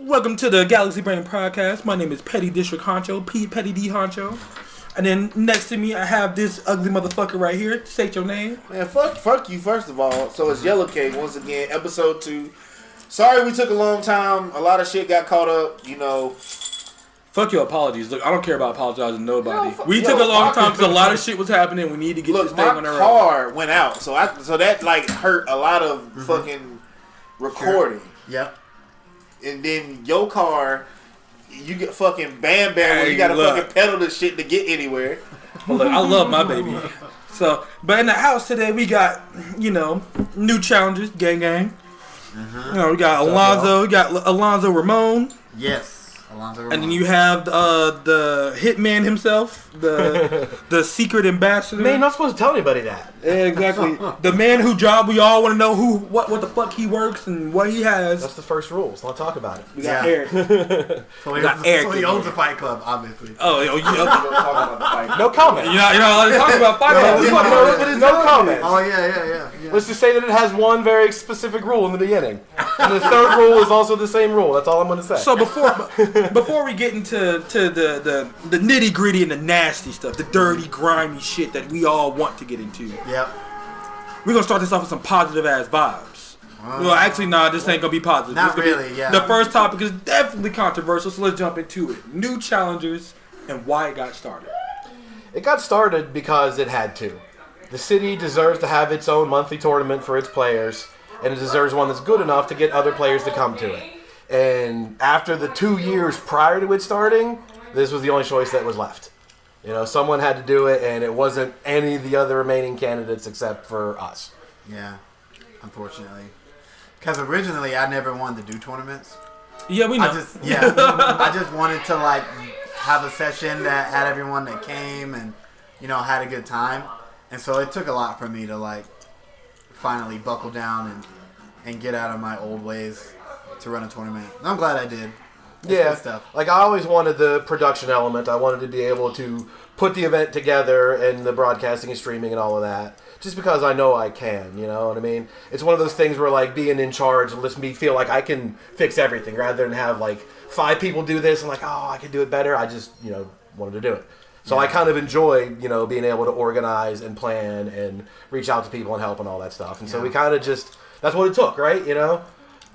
Welcome to the Galaxy Brain Podcast. My name is Petty District Honcho, P. Petty D. Honcho. And then next to me, I have this ugly motherfucker right here. State your name. Man, fuck you, first of all. So it's Yellow Cake, once again, episode 2. Sorry we took a long time. A lot of shit got caught up, you know. Fuck your apologies. Look, I don't care about apologizing to nobody. We took a long time because a lot of shit was happening. We need to get this thing on the road. My car went out, so that like hurt a lot of fucking recording. Sure. Yep. And then your car, you get fucking bam when you gotta fucking pedal this shit to get anywhere. Well, look, I love my baby. So, but in the house today, we got, new challengers, gang. We got Alonzo Ramon. Yes. Alonzo Ramon. And then you have the hitman himself, the secret ambassador. Man, you're not supposed to tell anybody that. Yeah, exactly. The man who job we all want to know what the fuck he works and what he has. That's the first rule. So let's talk about it. We got Eric. So he owns a fight club, obviously. Oh, yeah. No comment. You're not allowed to talk about fight club. No comment. Oh, yeah. Let's just say that it has one very specific rule in the beginning. And the third rule is also the same rule. That's all I'm going to say. So before we get into the nitty gritty and the nasty stuff, the dirty, grimy shit that we all want to get into. Yep. We're going to start this off with some positive ass vibes. Well, actually, this ain't going to be positive. Not really, yeah. The first topic is definitely controversial, so let's jump into it. New challengers and why it got started. It got started because it had to. The city deserves to have its own monthly tournament for its players, and it deserves one that's good enough to get other players to come to it. And after the 2 years prior to it starting, this was the only choice that was left. Someone had to do it, and it wasn't any of the other remaining candidates except for us. Yeah, unfortunately. Because originally, I never wanted to do tournaments. Yeah, we know. I just wanted to, have a session that had everyone that came and, had a good time. And so it took a lot for me to, finally buckle down and get out of my old ways to run a tournament. And I'm glad I did. Good stuff. I always wanted the production element. I wanted to be able to put the event together and the broadcasting and streaming and all of that. Just because I know I can, you know what I mean? It's one of those things where being in charge lets me feel like I can fix everything rather than have 5 people do this and I can do it better. I just, wanted to do it. So I kind of enjoy, being able to organize and plan and reach out to people and help and all that stuff. And so we kind of just, that's what it took, right?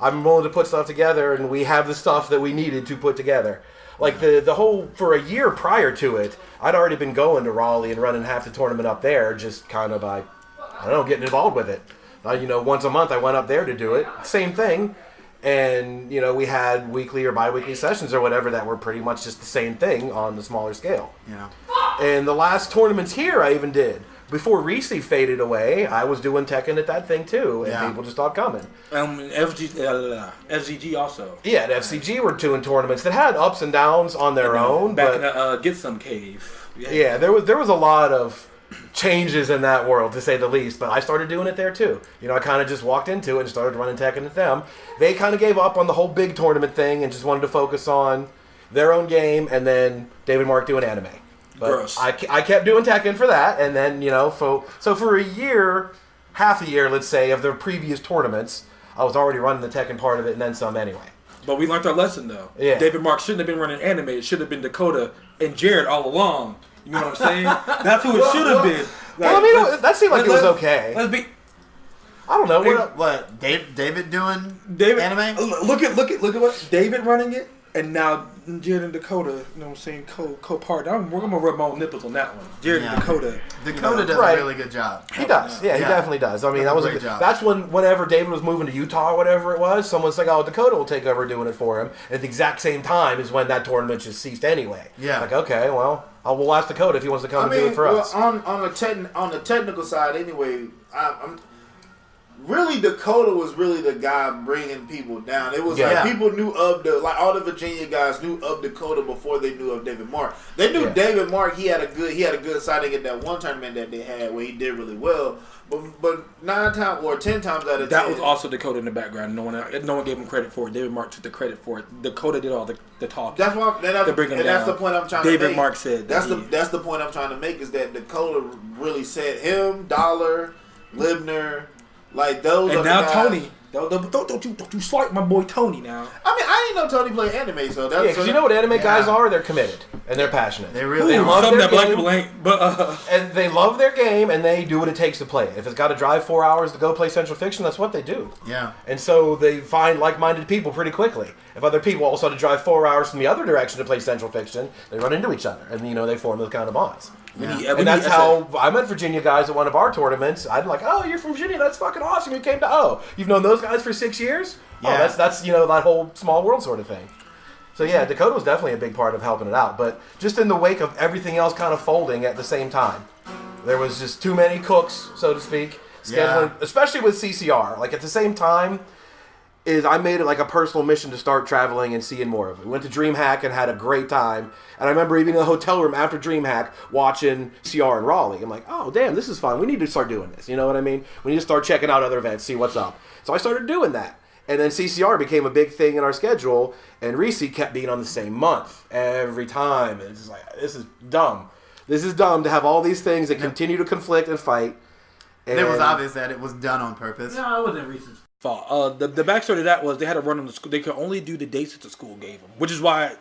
I'm willing to put stuff together, and we have the stuff that we needed to put together. The whole, for a year prior to it, I'd already been going to Raleigh and running half the tournament up there, just kind of by, getting involved with it. Once a month I went up there to do it. Same thing. And, we had weekly or bi-weekly sessions or whatever that were pretty much just the same thing on the smaller scale. Yeah. And the last tournaments here I even did. Before Reese faded away, I was doing Tekken at that thing too, and people just stopped coming. FGG also. Yeah, at FCG we're doing tournaments that had ups and downs on their own. Back in the Get Some Cave. Yeah, there was a lot of changes in that world, to say the least, but I started doing it there too. I kind of just walked into it and started running Tekken at them. They kind of gave up on the whole big tournament thing and just wanted to focus on their own game, and then David Mark doing anime. But gross. I kept doing Tekken for that, and then, so for a year, half a year, let's say, of the previous tournaments, I was already running the Tekken part of it and then some anyway. But we learned our lesson, though. Yeah. David Mark shouldn't have been running anime. It should have been Dakota and Jared all along. You know what I'm saying? That's who it should have been. That seemed like it was okay. Let's be... I don't know. What David doing anime? Look at what David running it. And now Jared and Dakota, co-part. I'm going to rub my own nipples on that one. Jared and Dakota. Dakota does a really good job. He does. Yeah, he definitely does. I mean, that was a great job. That's whenever David was moving to Utah or whatever it was, someone's like, oh, Dakota will take over doing it for him. At the exact same time is when that tournament just ceased anyway. Yeah. Okay, well, we'll ask Dakota if he wants to come and do it for us. On the technical side anyway, really, Dakota was really the guy bringing people down. It was people knew of all the Virginia guys knew of Dakota before they knew of David Mark. They knew David Mark. He had a good sighting at that one tournament that they had where he did really well. But 9 times or 10 times out of 10, that was also Dakota in the background. No one gave him credit for it. David Mark took the credit for it. Dakota did all the talking. That's why. That's the point I'm trying to make. David Mark said that's the point I'm trying to make is that Dakota really said him, Dollar, Libner. Those and are now the guys, Tony. Don't you slight my boy Tony now. I mean, I didn't know Tony played anime, so that's... Yeah, because you know what anime guys are? They're committed, and they're passionate. They really Ooh, are. something that black people ain't, but... And they love their game, and they do what it takes to play it. If it's got to drive 4 hours to go play Central Fiction, that's what they do. Yeah. And so they find like-minded people pretty quickly. If other people also had to drive 4 hours from the other direction to play Central Fiction, they run into each other, and they form those kind of bonds. Yeah. And that's how I met Virginia guys at one of our tournaments. I'd like, oh, you're from Virginia, that's fucking awesome. You came to, you've known those guys for 6 years? Yeah. Oh, that's that whole small world sort of thing. So yeah, Dakota was definitely a big part of helping it out. But just in the wake of everything else kind of folding at the same time, there was just too many cooks, so to speak, scheduling, especially with CCR. Like at the same time, I made it like a personal mission to start traveling and seeing more of it. We went to DreamHack and had a great time. And I remember even in the hotel room after DreamHack watching CR in Raleigh. I'm like, oh, damn, this is fun. We need to start doing this. You know what I mean? We need to start checking out other events, see what's up. So I started doing that. And then CCR became a big thing in our schedule. And Reese kept being on the same month every time. And it's just like, this is dumb. This is dumb to have all these things that continue to conflict and fight. And it was obvious that it was done on purpose. No, it wasn't Reese's fault. The backstory to that was they had to run them to school. They could only do the dates that the school gave them, which is why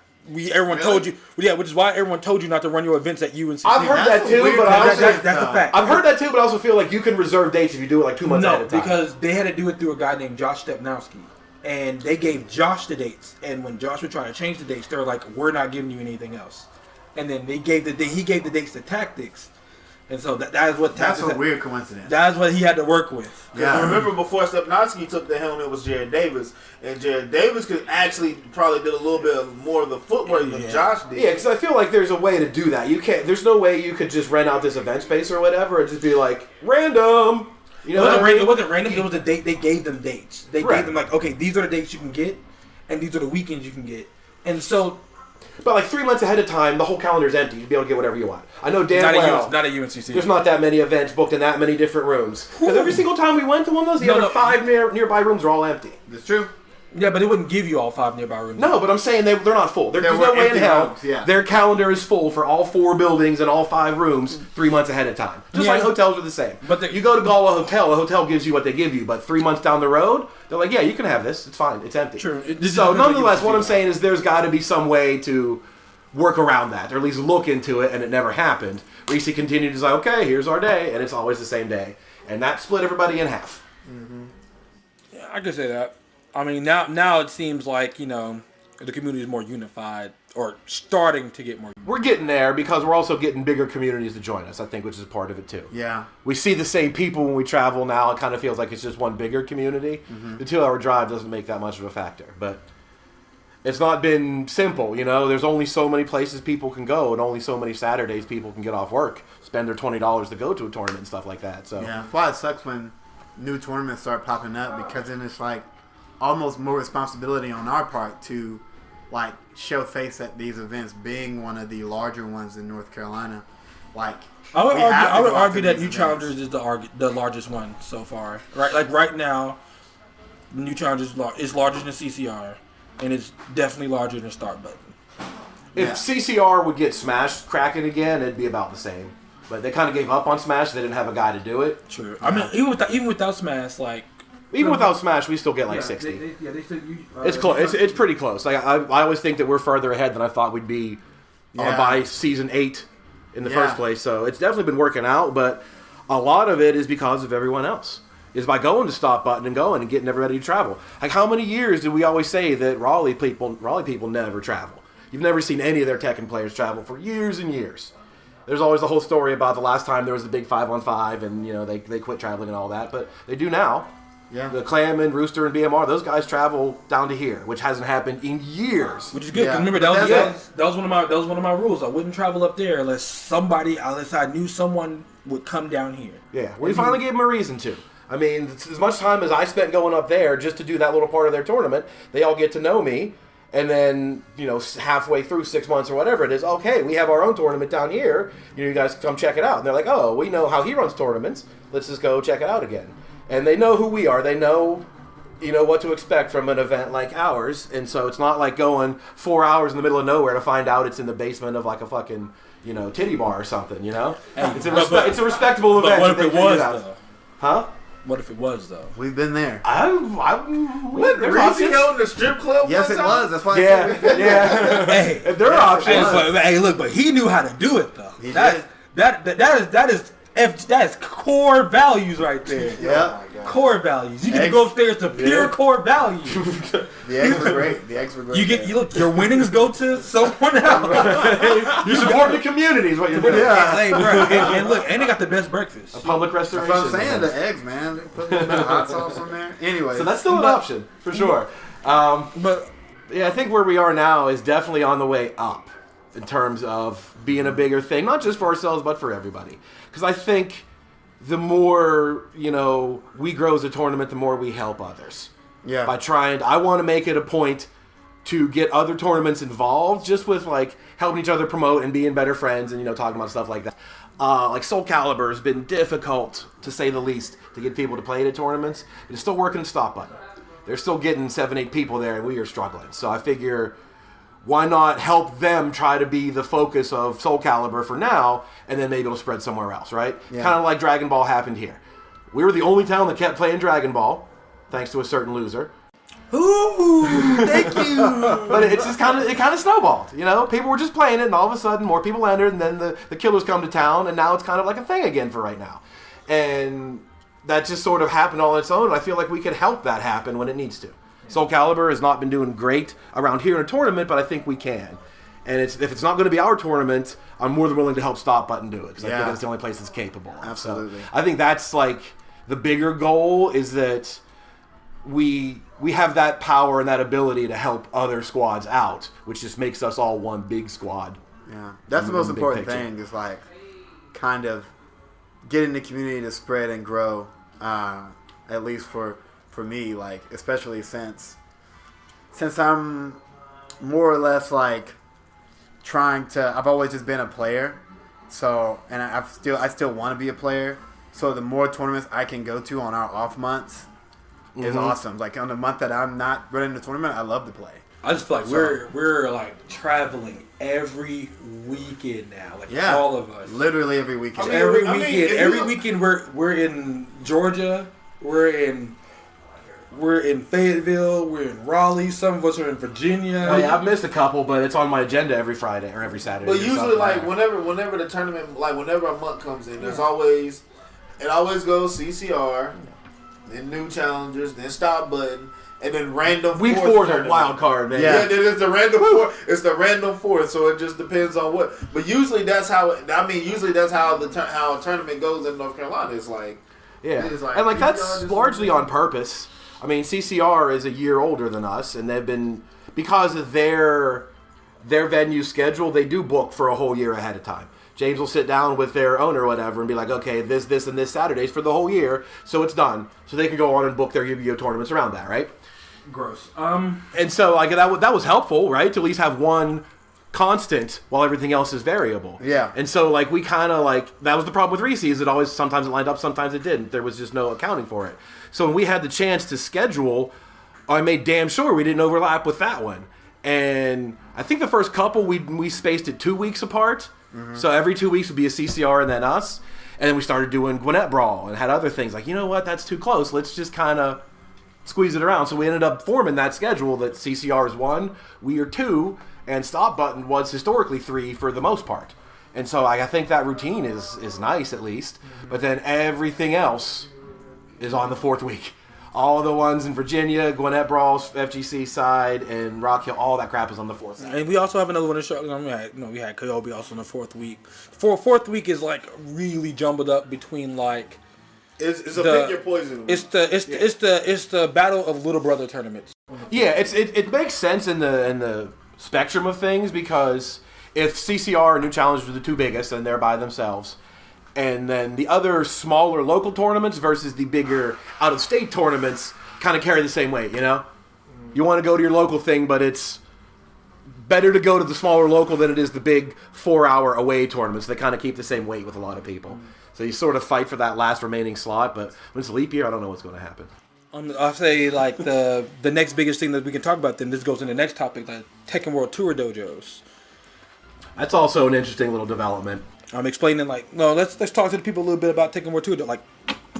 everyone told you. Yeah, which is why everyone told you not to run your events at UNC. I've heard that too, but that's a fact. I've heard that too, but I also feel like you can reserve dates if you do it like 2 months ahead of time. Because they had to do it through a guy named Josh Stepnowski, and they gave Josh the dates. And when Josh was trying to change the dates, they were like, "We're not giving you anything else." And then he gave the dates to Tactics. And so that is what That's a weird coincidence. That's what he had to work with. Yeah, I remember before Stepnowski took the helm, it was Jared Davis, and Jared Davis could actually probably did a little bit more of the footwork than Josh did. Yeah, because I feel like there's a way to do that. You can't. There's no way you could just rent out this event space or whatever and just be like random. You know, it wasn't random. It was a date. They gave them dates. They gave them like, okay, these are the dates you can get, and these are the weekends you can get, and so. But like 3 months ahead of time, the whole calendar's empty. You'd be able to get whatever you want. I know damn well. Not at UNCC. There's not that many events booked in that many different rooms. Because every single time we went to one of those, the other 5 nearby rooms are all empty. That's true. Yeah, but it wouldn't give you all 5 nearby rooms. No, but I'm saying they're not full. There's no way in hell. Their calendar is full for all 4 buildings and all 5 rooms 3 months ahead of time. Just like hotels are the same. But you go to Gawd Hotel, the hotel gives you what they give you. But 3 months down the road, they're like, yeah, you can have this. It's fine. It's empty. True. So nonetheless, what I'm saying is there's got to be some way to work around that, or at least look into it, and it never happened. Reese continued to say, okay, here's our day, and it's always the same day. And that split everybody in half. Mm-hmm. Yeah, I could say that. I mean, now it seems like, the community is more unified, or starting to get more unified. We're getting there, because we're also getting bigger communities to join us, I think, which is a part of it, too. Yeah. We see the same people when we travel now. It kind of feels like it's just one bigger community. Mm-hmm. The 2-hour drive doesn't make that much of a factor, but it's not been simple, There's only so many places people can go, and only so many Saturdays people can get off work, spend their $20 to go to a tournament and stuff like that. So yeah, that's why it sucks when new tournaments start popping up, because then it's like almost more responsibility on our part to like show face at these events, being one of the larger ones in North Carolina. Like I would argue that New Challengers is the largest one so far. Right, like right now, New Challengers is larger than CCR. And it's definitely larger than Start Button. If CCR would get Smash cracking again, it'd be about the same. But they kind of gave up on Smash. They didn't have a guy to do it. True. I mean, even without Smash, like... Even without Smash, we still get like 60. They still use... It's close. It's pretty close. Like I always think that we're further ahead than I thought we'd be by Season 8 in the first place. So it's definitely been working out. But a lot of it is because of everyone else. Is by going to Stop Button and going and getting everybody to travel. Like, how many years do we always say that Raleigh people never travel? You've never seen any of their Tekken players travel for years and years. There's always the whole story about the last time there was a big 5-on-5 and, they quit traveling and all that. But they do now. Yeah. The Clam and Rooster and BMR, those guys travel down to here, which hasn't happened in years. Which is good. Yeah. Remember, that was one of my rules. I wouldn't travel up there unless I knew someone would come down here. Yeah, we finally gave them a reason to. I mean, as much time as I spent going up there just to do that little part of their tournament, they all get to know me. And then, halfway through 6 months or whatever it is, okay, we have our own tournament down here. You guys come check it out. And they're like, oh, we know how he runs tournaments. Let's just go check it out again. And they know who we are. They know, what to expect from an event like ours. And so it's not like going 4 hours in the middle of nowhere to find out it's in the basement of like a fucking, titty bar or something, Hey, it's a respectable event. But what if it was, though? Huh? What if it was though? We've been there. What? The Greasy held in the strip club? Yes, one it time? was. That's why. Yeah. Hey, There are options. hey, look, but he knew how to do it though. He That is core values right there. Yeah. Core values. You get to go upstairs to pure core values. The eggs were great. You look. Your winnings go to someone else. You support the community is what you're doing. Yeah. Hey, bro, and look, and they got the best breakfast. A public That's restoration. what I'm saying. The eggs, man. They put a little bit of hot sauce on there. Anyway. So that's still an option, for sure. But Yeah, I think where we are now is definitely on the way up in terms of being a bigger thing, not just for ourselves, but for everybody. Because I think the more, we grow as a tournament, the more we help others. Yeah. I want to make it a point to get other tournaments involved, just with like helping each other promote and being better friends and, talking about stuff like that. Like Soul Calibur has been difficult, to say the least, to get people to play it at tournaments. But it's still working the stop button. They're still getting 7-8 people there, and we are struggling. So I figure, why not help them try to be the focus of Soul Calibur for now, and then maybe it'll spread somewhere else, right? Yeah. Kind of like Dragon Ball happened here. We were the only town that kept playing Dragon Ball, thanks to a certain loser. ooh, thank you. But it's just kind of snowballed, People were just playing it, and all of a sudden more people entered, and then the killers come to town, and now it's kind of like a thing again for right now. And that just sort of happened all on its own, and I feel like we could help that happen when it needs to. Soul Calibur has not been doing great around here in a tournament, but I think we can. And if it's not going to be our tournament, I'm more than willing to help Stop Button do it, because I think that's the only place that's capable. Absolutely. So I think that's like the bigger goal, is that we have that power and that ability to help other squads out, which just makes us all one big squad. Yeah. That's the In most the big important picture. thing, is like kind of getting the community to spread and grow, at least for me, like, especially since I'm more or less like I've always just been a player, so, and I still want to be a player, so the more tournaments I can go to on our off months is awesome. Like on the month that I'm not running the tournament, I love to play. I just feel like we're like traveling every weekend now, like all of us. Literally every weekend. Every weekend we're in Georgia, we're in Fayetteville, we're in Raleigh. Some of us are in Virginia. Oh, yeah, I've missed a couple, but it's on my agenda every Friday or every Saturday. But usually, like whenever the tournament, like whenever a month comes in, it always goes CCR, then new challengers, then Stop Button, and then random. Week 4 is a wild card, man. Yeah, then it's the random fourth. It's the random fourth, so it just depends on what. But usually that's how. Usually that's how how a tournament goes in North Carolina. It's like it's and like that's largely on purpose. I mean, CCR is a year older than us, and they've been, because of their venue schedule, they do book for a whole year ahead of time. James will sit down with their owner or whatever and be like, okay, this, and this Saturdays for the whole year, so it's done. So they can go on and book their Yu-Gi-Oh! Tournaments around that, right? Gross. And so like that was helpful, right? To at least have one constant while everything else is variable. Yeah. And so like we kind of like, that was the problem with Reese's. Sometimes it lined up, sometimes it didn't. There was just no accounting for it. So when we had the chance to schedule, I made damn sure we didn't overlap with that one. And I think the first couple we spaced it 2 weeks apart. Mm-hmm. So every 2 weeks would be a CCR and then us. And then we started doing Gwinnett Brawl and had other things like, you know what, that's too close. Let's just kind of squeeze it around. So we ended up forming that schedule that CCR is 1, we are 2, and Stop Button was historically 3 for the most part. And so I think that routine is nice at least. Mm-hmm. But then everything else is on the 4th week. All the ones in Virginia, Gwinnett Brawls, FGC side, and Rock Hill, all that crap is on the 4th week. And we also have another one in Charlotte. We had Koyobe also on the 4th week. Fourth week is like really jumbled up between like it's a pick your poison. It's the battle of little brother tournaments. Yeah, it makes sense in the spectrum of things, because if CCR and New Challengers are the two biggest and they're by themselves, and then the other smaller local tournaments versus the bigger out-of-state tournaments kind of carry the same weight, You want to go to your local thing, but it's better to go to the smaller local than it is the big 4-hour away tournaments. They kind of keep the same weight with a lot of people. So you sort of fight for that last remaining slot, but when it's a leap year, I don't know what's going to happen. I'll say like the next biggest thing that we can talk about, then this goes in the next topic, like Tekken World Tour dojos. That's also an interesting little development. I'm explaining let's talk to the people a little bit about Tekken World Tour. Like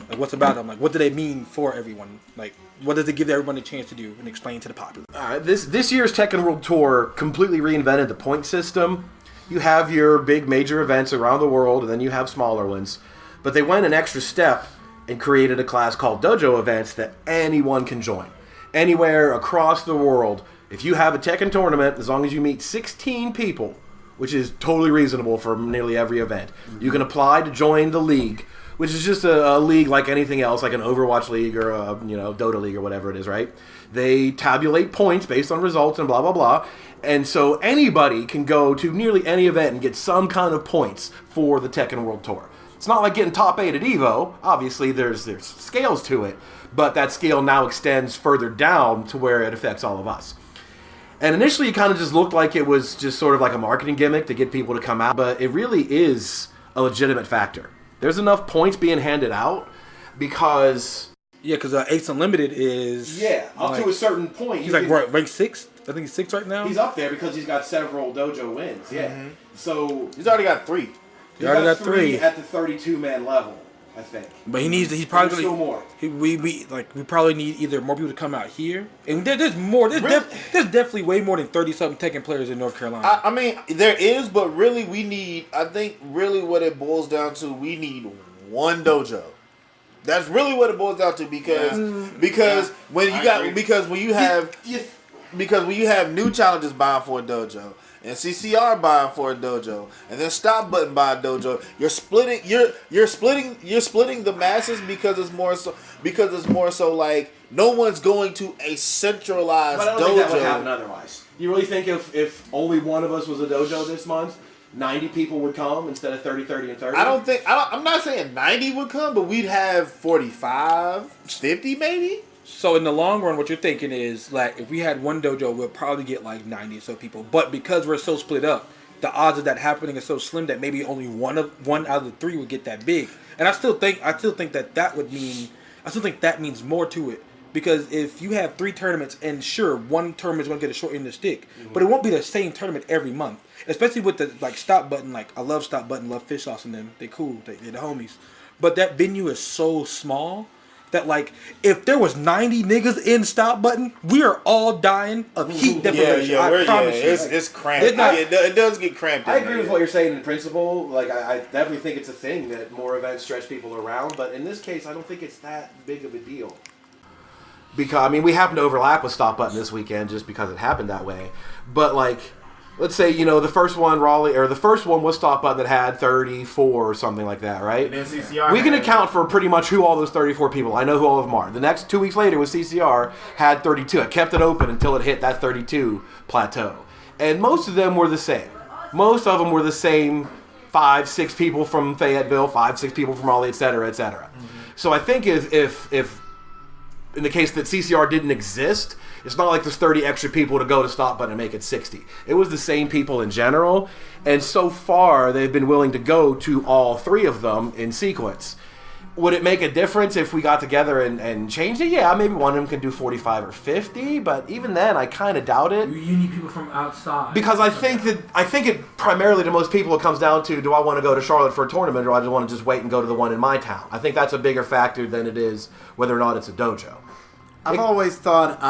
Like, what's about them? Like, what do they mean for everyone? Like, what does it give everyone a chance to do and explain to the populace? This year's Tekken World Tour completely reinvented the point system. You have your big major events around the world, and then you have smaller ones. But they went an extra step and created a class called Dojo Events that anyone can join. Anywhere across the world, if you have a Tekken tournament, as long as you meet 16 people, which is totally reasonable for nearly every event, you can apply to join the league, which is just a league like anything else, like an Overwatch league or a Dota league or whatever it is, right? They tabulate points based on results and blah, blah, blah. And so anybody can go to nearly any event and get some kind of points for the Tekken World Tour. It's not like getting top 8 at EVO. Obviously, there's scales to it, but that scale now extends further down to where it affects all of us. And initially, it kind of just looked like it was just sort of like a marketing gimmick to get people to come out, but it really is a legitimate factor. There's enough points being handed out because... Yeah, because Ace Unlimited is... Yeah, up to a certain point. He's like ranked 6th? I think he's 6th right now? He's up there because he's got several dojo wins, yeah. Mm-hmm. So... He's already got 3. He already got 3 at the 32-man level, I think. But he's probably still more. We probably need either more people to come out here, and there's more. There's definitely way more than 30-something Tekken players in North Carolina. I mean, there is, but really, we need. I think really what it boils down to, we need one dojo. That's really what it boils down to because when you have new challenges buying for a dojo. And CCR buying for a dojo, and then Stop Button buy a dojo. You're splitting the masses because it's more so like no one's going to a centralized dojo. But I don't think that would happen otherwise. You really think if only one of us was a dojo this month, 90 people would come instead of 30, 30, and 30? I'm not saying 90 would come, but we'd have 45, 50 maybe. So in the long run, what you're thinking is like if we had one dojo, we'll probably get like 90 or so people. But because we're so split up, the odds of that happening are so slim that maybe only one out of the 3 would get that big. And I still think that means more to it. Because if you have 3 tournaments, and sure, one tournament is going to get a short end of the stick, but it won't be the same tournament every month. Especially with the like Stop Button, like I love Stop Button, love Fish Sauce and them. They're cool, they're the homies. But that venue is so small that like if there was 90 niggas in Stop Button, we are all dying of heat deprivation. I promise you. It's cramped. It does get cramped. I agree with what you're saying in principle. Like I definitely think it's a thing that more events stretch people around, but in this case, I don't think it's that big of a deal. Because I mean, we happen to overlap with Stop Button this weekend just because it happened that way. But like, let's say the first one was Stop Button that had 34 or something like that, right? And then CCR we can account for pretty much who all those 34 people. I know who all of them are. The next 2 weeks later was CCR had 32. It kept it open until it hit that 32 plateau, and most of them were the same. Most of them were the same 5, 6 people from Fayetteville, 5, 6 people from Raleigh, etc., etc. Mm-hmm. So I think if in the case that CCR didn't exist, it's not like there's 30 extra people to go to Stop Button and make it 60. It was the same people in general, and so far they've been willing to go to all 3 of them in sequence. Would it make a difference if we got together and changed it? Yeah, maybe one of them can do 45 or 50, but even then, I kind of doubt it. You need people from outside. Because I think it primarily to most people it comes down to, do I want to go to Charlotte for a tournament, or I just want to just wait and go to the one in my town? I think that's a bigger factor than it is whether or not it's a dojo. I've always thought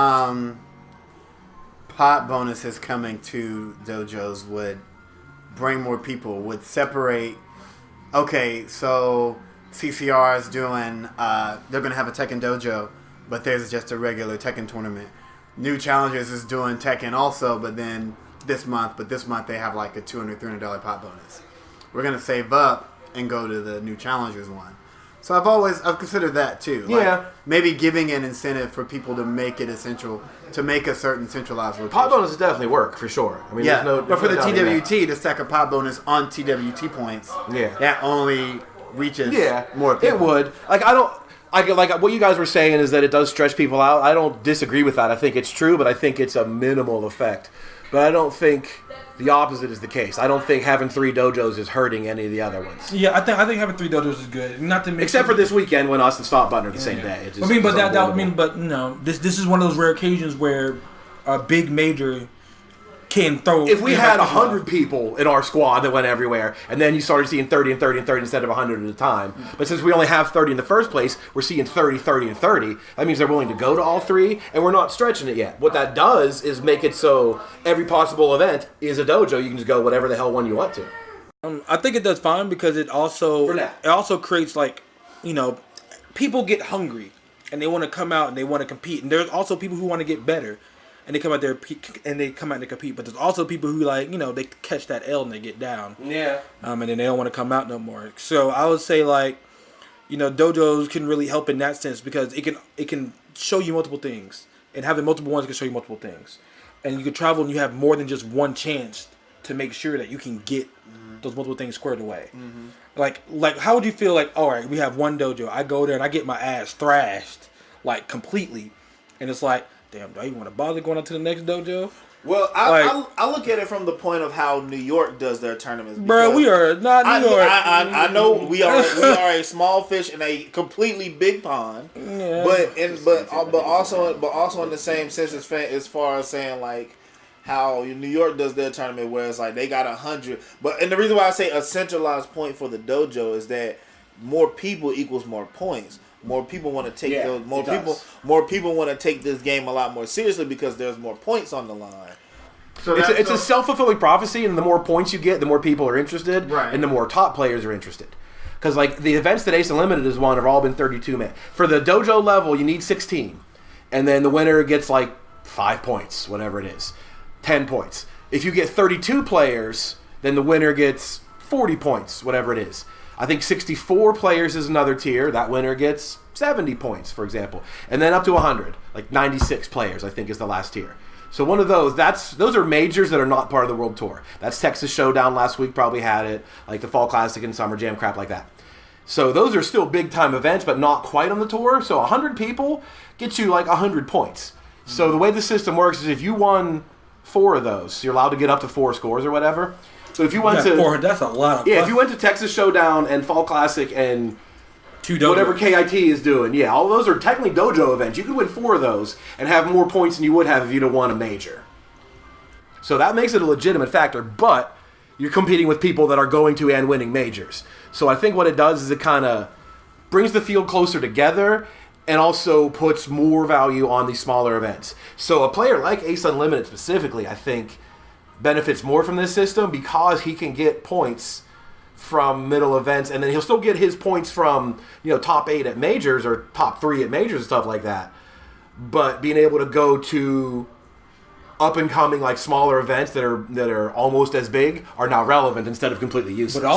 pot bonuses coming to dojos would bring more people, would separate. Okay, so CCR is doing, they're going to have a Tekken dojo, but there's just a regular Tekken tournament. New Challengers is doing Tekken also, but then this month they have like a $200, $300 pot bonus. We're going to save up and go to the New Challengers one. So I've considered that too. Yeah. Maybe giving an incentive for people to make it essential, to make a certain centralized location. Pot bonuses definitely work, for sure. I mean, yeah, there's but for the doubt in that. TWT, to stack a pot bonus on TWT points, Yeah. that only reaches Yeah, more people. it would. Like what you guys were saying is that it does stretch people out. I don't disagree with that. I think it's true, but I think it's a minimal effect. But I don't think the opposite is the case. I don't think having 3 dojos is hurting any of the other ones. Yeah, I think having 3 dojos is good. Not to make Except for this weekend when us and Stop Button are the same day. This is one of those rare occasions where a big major can throw. If we had 100 people in our squad that went everywhere, and then you started seeing 30 and 30 and 30 instead of 100 at a time, but since we only have 30 in the first place, we're seeing 30, 30, and 30. That means they're willing to go to all three, and we're not stretching it yet. What that does is make it so every possible event is a dojo. You can just go whatever the hell one you want to. I think it does fine because it also creates like, people get hungry and they want to come out and they want to compete, and there's also people who want to get better. And they come out there and they come out to compete, but there's also people who they catch that L and they get down. Yeah. And then they don't want to come out no more. So I would say dojos can really help in that sense because it can show you multiple things, and having multiple ones can show you multiple things, and you can travel and you have more than just one chance to make sure that you can get those multiple things squared away. Mm-hmm. Like how would you feel all right, we have one dojo, I go there and I get my ass thrashed completely, and it's like, damn, do I even want to bother going on to the next dojo? Well, I look at it from the point of how New York does their tournaments. Bro, we are not New York. I know we are a small fish in a completely big pond. Yeah. But also in the same sense as far as saying how New York does their tournament, where it's they got 100. And the reason why I say a centralized point for the dojo is that more people equals more points. More people want to take those. More people want to take this game a lot more seriously because there's more points on the line. So it's a self-fulfilling prophecy, and the more points you get, the more people are interested, right, and the more top players are interested. Because the events that Ace Unlimited has won have all been 32 men. For the dojo level, you need 16, and then the winner gets 5 points, whatever it is, 10 points. If you get 32 players, then the winner gets 40 points, whatever it is. I think 64 players is another tier. That winner gets 70 points, for example. And then up to 100, 96 players, I think, is the last tier. So one of those are majors that are not part of the World Tour. That's Texas Showdown last week, probably had it, the Fall Classic and Summer Jam, crap like that. So those are still big-time events, but not quite on the tour. So 100 people gets you 100 points. So the way the system works is if you won 4 of those, you're allowed to get up to 4 scores or whatever. So if you went to 400, that's a lot of if you went to Texas Showdown and Fall Classic and whatever KIT is doing, all those are technically dojo events. You could win 4 of those and have more points than you would have if you'd have won a major. So that makes it a legitimate factor, but you're competing with people that are going to and winning majors. So I think what it does is it kind of brings the field closer together and also puts more value on these smaller events. So a player like Ace Unlimited specifically, I think, benefits more from this system because he can get points from middle events, and then he'll still get his points from top 8 at majors or top 3 at majors and stuff like that. But being able to go to up and coming smaller events that are almost as big are now relevant instead of completely useless. But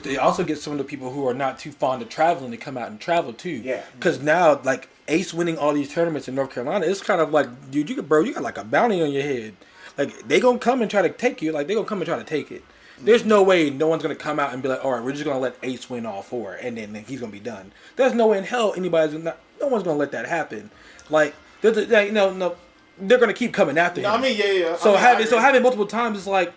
it also gets some of the people who are not too fond of traveling to come out and travel too. Yeah. Because now Ace winning all these tournaments in North Carolina, it's kind of dude, you got a bounty on your head. They gonna come and try to take you. They gonna come and try to take it. There's no way no one's gonna come out and be all right, we're just gonna let Ace win all 4, and then he's gonna be done. There's no way in hell no one's gonna let that happen. They're gonna keep coming after him. I mean, yeah. So having multiple times, it's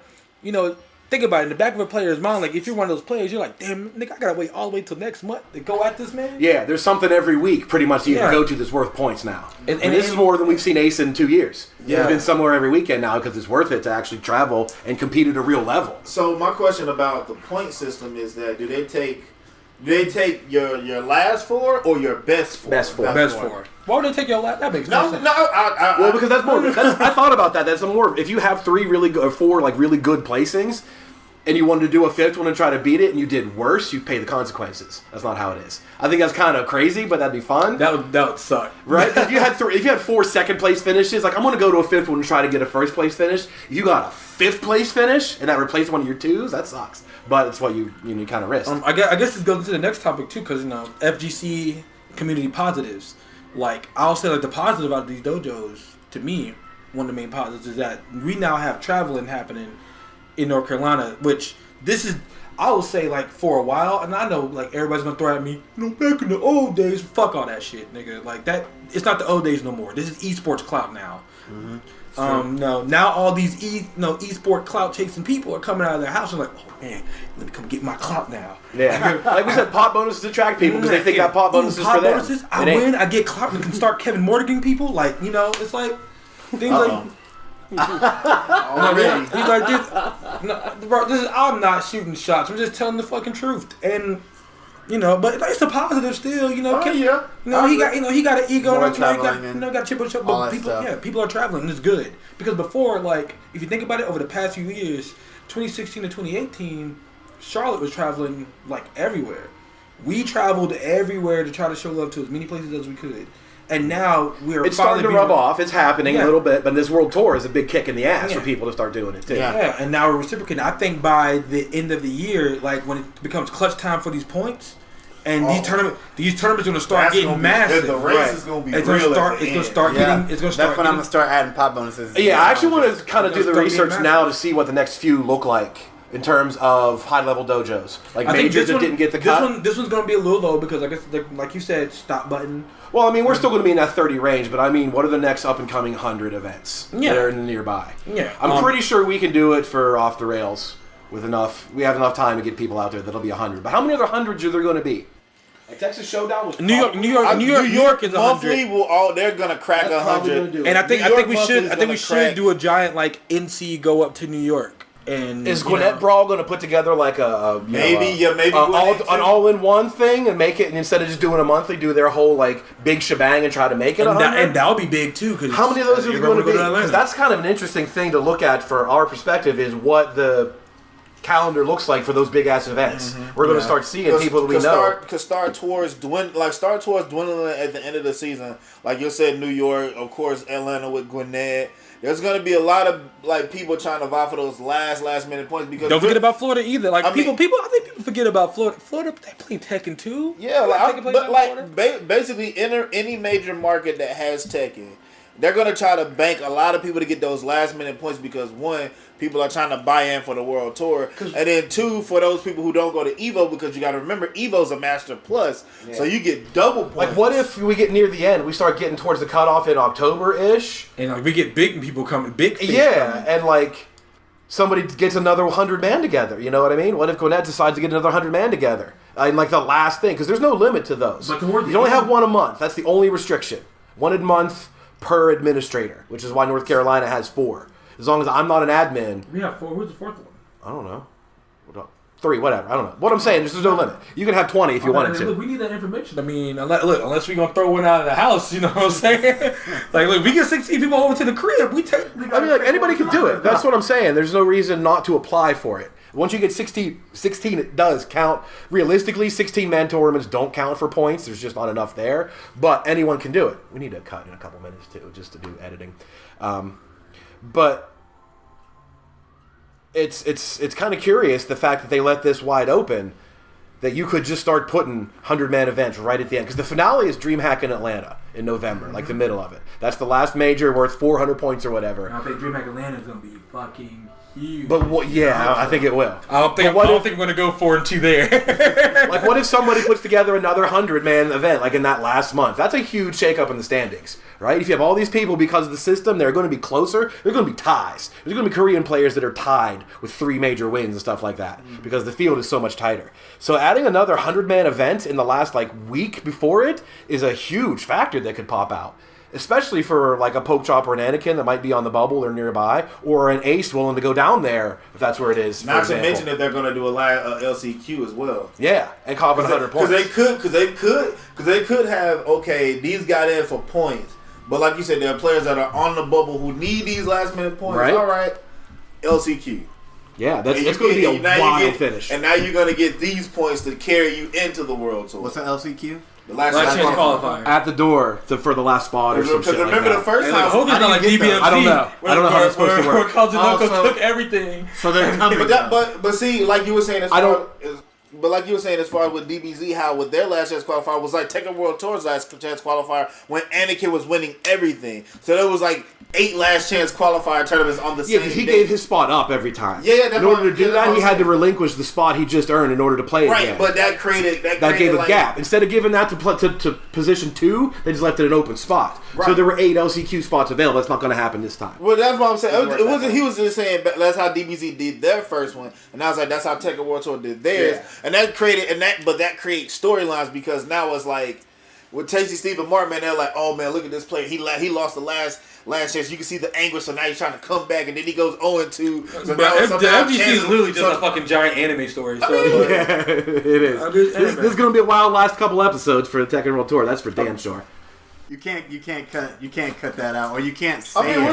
think about it, in the back of a player's mind, if you're one of those players, you're like, damn, nigga, I gotta wait all the way till next month to go at this man. Yeah, there's something every week pretty much you can go to that's worth points now. And this is more than we've seen Ace in 2 years. Yeah. It's been somewhere every weekend now because it's worth it to actually travel and compete at a real level. So my question about the point system is that do they take your last 4 or your best 4? Best 4. Best 4. Why would they take your last? That makes no sense. Well, because that's more. I thought about that. That's more. If you have 3 really good or 4 really good placings, and you wanted to do a 5th one and try to beat it, and you did worse, you pay the consequences. That's not how it is. I think that's kind of crazy, but that'd be fun. That would suck, right? If you had 4 second place finishes, I'm going to go to a 5th one and try to get a first place finish. If you got a 5th place finish and that replaced one of your 2s, that sucks. But it's what you kind of risk. I guess this goes into the next topic too, because FGC community positives. I'll say the positive out of these dojos, to me, one of the main positives is that we now have traveling happening in North Carolina, which this is, I will say, for a while, and I know everybody's gonna throw at me, back in the old days, fuck all that shit, nigga. That it's not the old days no more. This is esports clout now. Mm-hmm. No, now all these esport clout chasing people are coming out of their house and oh man, let me come get my clout now. Yeah, like we said, pot bonuses attract people because they think that pot bonuses for them. Bonuses, I win, I get clout and can start Kevin Morgan people. It's things Already. He's like, bro, I'm not shooting shots. I'm just telling the fucking truth. And, but it's a positive still, He got an ego. More And traveling and got chip on shoulder. all But that stuff. people are traveling, and it's good. Because before, like, if you think about it, over the past few years, 2016 to 2018, Charlotte was traveling, like, everywhere. We traveled everywhere to try to show love to as many places as we could. And now it's starting to rub off. It's happening a little bit, but this world tour is a big kick in the ass for people to start doing it too. Yeah, and now we're reciprocating. I think by the end of the year, like when it becomes clutch time for these points, and these tournaments are going to start getting massive. The race is going to be It's real. going to start getting. It's going to start. That's when I'm going to start adding pop bonuses. Yeah, I actually want to kind of do the Start research getting now massive. to see what the next few look like in terms of high level dojos, like I think majors that didn't get the cut. This one's going to be a little low because I guess, like you said, stop button. Well, I mean, we're still going to be in that 30 range, but I mean, what are the next up and coming 100 events that are in the nearby? Yeah, I'm pretty sure we can do it for off the rails with enough. We have enough time to get people out there that'll be 100. But how many other hundreds are there going to be? Like Texas Showdown was New York is 100. Monthly they're going to crack 100. And I think New York we monthly is gonna should crack. do a giant like NC go up to New York. And Is Gwinnett Brawl going to put together like maybe an all-in-one thing and make it, and instead of just doing a monthly, do their whole like big shebang and try to make it 100? And that'll be big too. Cause how many of those are going to be? Atlanta. Because that's kind of an interesting thing to look at for our perspective is what the calendar looks like for those big ass events. We're going to start seeing people that we know. Start towards dwindling at the end of the season. Like you said, New York, of course, Atlanta with Gwinnett. There's going to be a lot of like people trying to vie for those last minute points because don't forget about Florida either. Like I think people forget about Florida. Florida, they play Tekken too. Yeah, basically any major market that has Tekken, they're going to try to bank a lot of people to get those last minute points because one, people are trying to buy in for the world tour, and then two, for those people who don't go to Evo, because you got to remember Evo's a Master Plus, so you get double points. Like, what if we get near the end, we start getting towards the cutoff in October-ish, and like we get big people coming, big fish coming. And like somebody gets another 100 man together. You know what I mean? What if Gwinnett decides to get another 100 man together? And like the last thing, because there's no limit to those. But you only have one a month. That's the only restriction. One a month per administrator, which is why North Carolina has 4. As long as I'm not an admin. We have 4. Who's the 4th one? I don't know. 3, whatever. I don't know. What I'm saying is there's no limit. You can have 20 if you wanted to. Look, we need that information. I mean, unless we're going to throw one out of the house, you know what I'm saying? Like, look, we get 16 people over to the crib. I mean, like, anybody can do it. That's what I'm saying. There's no reason not to apply for it. Once you get 16, it does count. Realistically, 16-man tournaments don't count for points. There's just not enough there. But anyone can do it. We need to cut in a couple minutes, too, just to do editing. But it's kind of curious, the fact that they let this wide open, that you could just start putting 100-man events right at the end. Because the finale is DreamHack in Atlanta in November, like the middle of it. That's the last major where it's 400 points or whatever. I think DreamHack Atlanta is going to be fucking huge. But I think it will. I don't think we're going to go 4 and 2 there. Like, what if somebody puts together another 100-man event, like in that last month? That's a huge shakeup in the standings, right? If you have all these people, because of the system, they're going to be closer. There's going to be ties. There's going to be Korean players that are tied with 3 major wins and stuff like that, because the field is so much tighter. So adding another 100-man event in the last, week before it is a huge factor that could pop out. Especially for, a Poke Chop or an Anakin that might be on the bubble or nearby, or an Ace willing to go down there, if that's where it is. Not to mention that they're going to do a LCQ as well. Yeah, and cop 100 points. Because they could have, these got in for points. But like you said, there are players that are on the bubble who need these last minute points. Right. All right, LCQ. Yeah, it's going to be a wild finish. And now you're going to get these points to carry you into the World Tour. What's an LCQ? The last chance qualifier. At the door for the last spot or something. Because remember the first time. Hope it's not like DBMT. I don't know. I don't know how that's supposed to work. Where Kajinoko took everything. So they're coming. But see, like you were saying, as far as with DBZ, how with their last chance qualifier was like Tekken World Tour's last chance qualifier when Anakin was winning everything. So there was 8 last chance qualifier tournaments on the same day. Yeah, he gave his spot up every time. Yeah, in order to do that, he had to relinquish the spot he just earned in order to play again. Right, but that gave a gap. Instead of giving that to position 2, they just left it an open spot. Right. So there were 8 LCQ spots available. That's not going to happen this time. Well, that's what I'm saying. It wasn't. He was just saying that's how DBZ did their first one, and I was like, that's how Tekken World Tour did theirs, and that created but that creates storylines because now it's like with Tasty Steve and Martin, man, they're like, oh man, look at this player. He lost the last chance. You can see the anguish, so now he's trying to come back, and then he goes 0-2. So But now the FGC is literally just a fucking giant anime story. So Yeah, it is. This is going to be a wild last couple episodes for the Tekken World Tour. That's for damn sure. You can't cut that out, or you can't say I mean,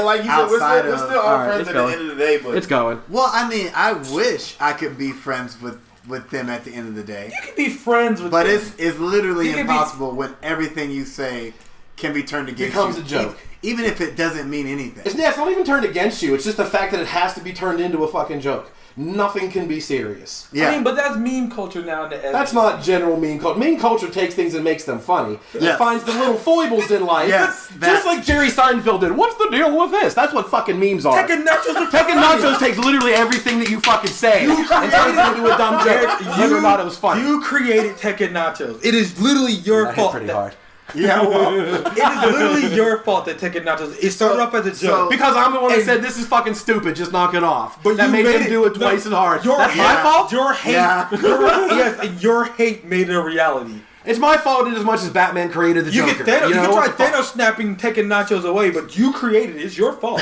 like you said, we're still all friends at the end of the day, but it's going. Well, I mean, I wish I could be friends with them at the end of the day. you can be friends with But them. it's literally You can impossible when everything you say can be turned against Becomes you. a joke. Even if it doesn't mean anything. It's not even turned against you. It's just the fact that it has to be turned into a fucking joke. Nothing can be serious. Yeah. I mean, but that's meme culture now. That's not general meme culture. Meme culture takes things and makes them funny. It Yes. finds the little foibles in life. Yes, Just like Jerry Seinfeld did. What's the deal with this? That's what fucking memes are. Tekken Nachos are Tekken Nachos takes literally everything that you fucking say and turns it into a dumb joke, whether or not it was funny. You created Tekken Nachos. It is literally your That hit fault. pretty hard. Yeah, well, It is literally your fault that Tekken Nachos. It started off as a joke. Because I'm the one that And- said this is fucking stupid, just knock it off. But that you made made him it- do it no, twice as hard. your- That's my yeah. fault? Your hate, Yeah. yes, and your hate made it a reality. It's my fault in as much as Batman created the You Joker. can, Thanos, you know? can What try the fuck? Thanos snapping Tekken Nachos away, but you created it. It's your fault.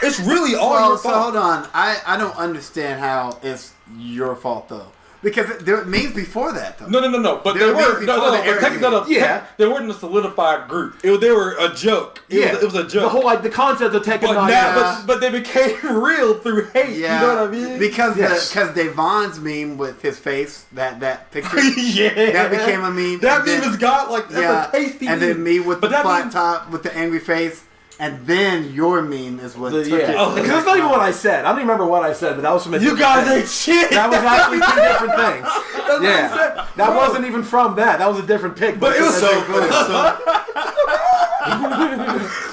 It's really all your so fault. hold on. I don't understand how it's your fault though. Because there were memes before that though. No. But There they were were memes no. before the But Eric Tekken, no. memes. Yeah. They weren't a solidified group. They were a joke. It was a joke. The whole the concept of Tekken but Nachos. now, but they became real through hate. Yeah, You know what I mean? Because Yes. Devon's meme with his face, that picture, yeah, that became a meme. That and meme then- has got like that's a tasty. and meme. then me with But the that flat meme- top with the angry face, and then your meme is what took it. Oh, Because that's not even what I said. I don't even remember what I said, but that was from a You different guys thing. ain't shit. That was actually two different things. That's what I Yeah, said. that Bro. wasn't even from that. That was a different pic. But it was so But it's so-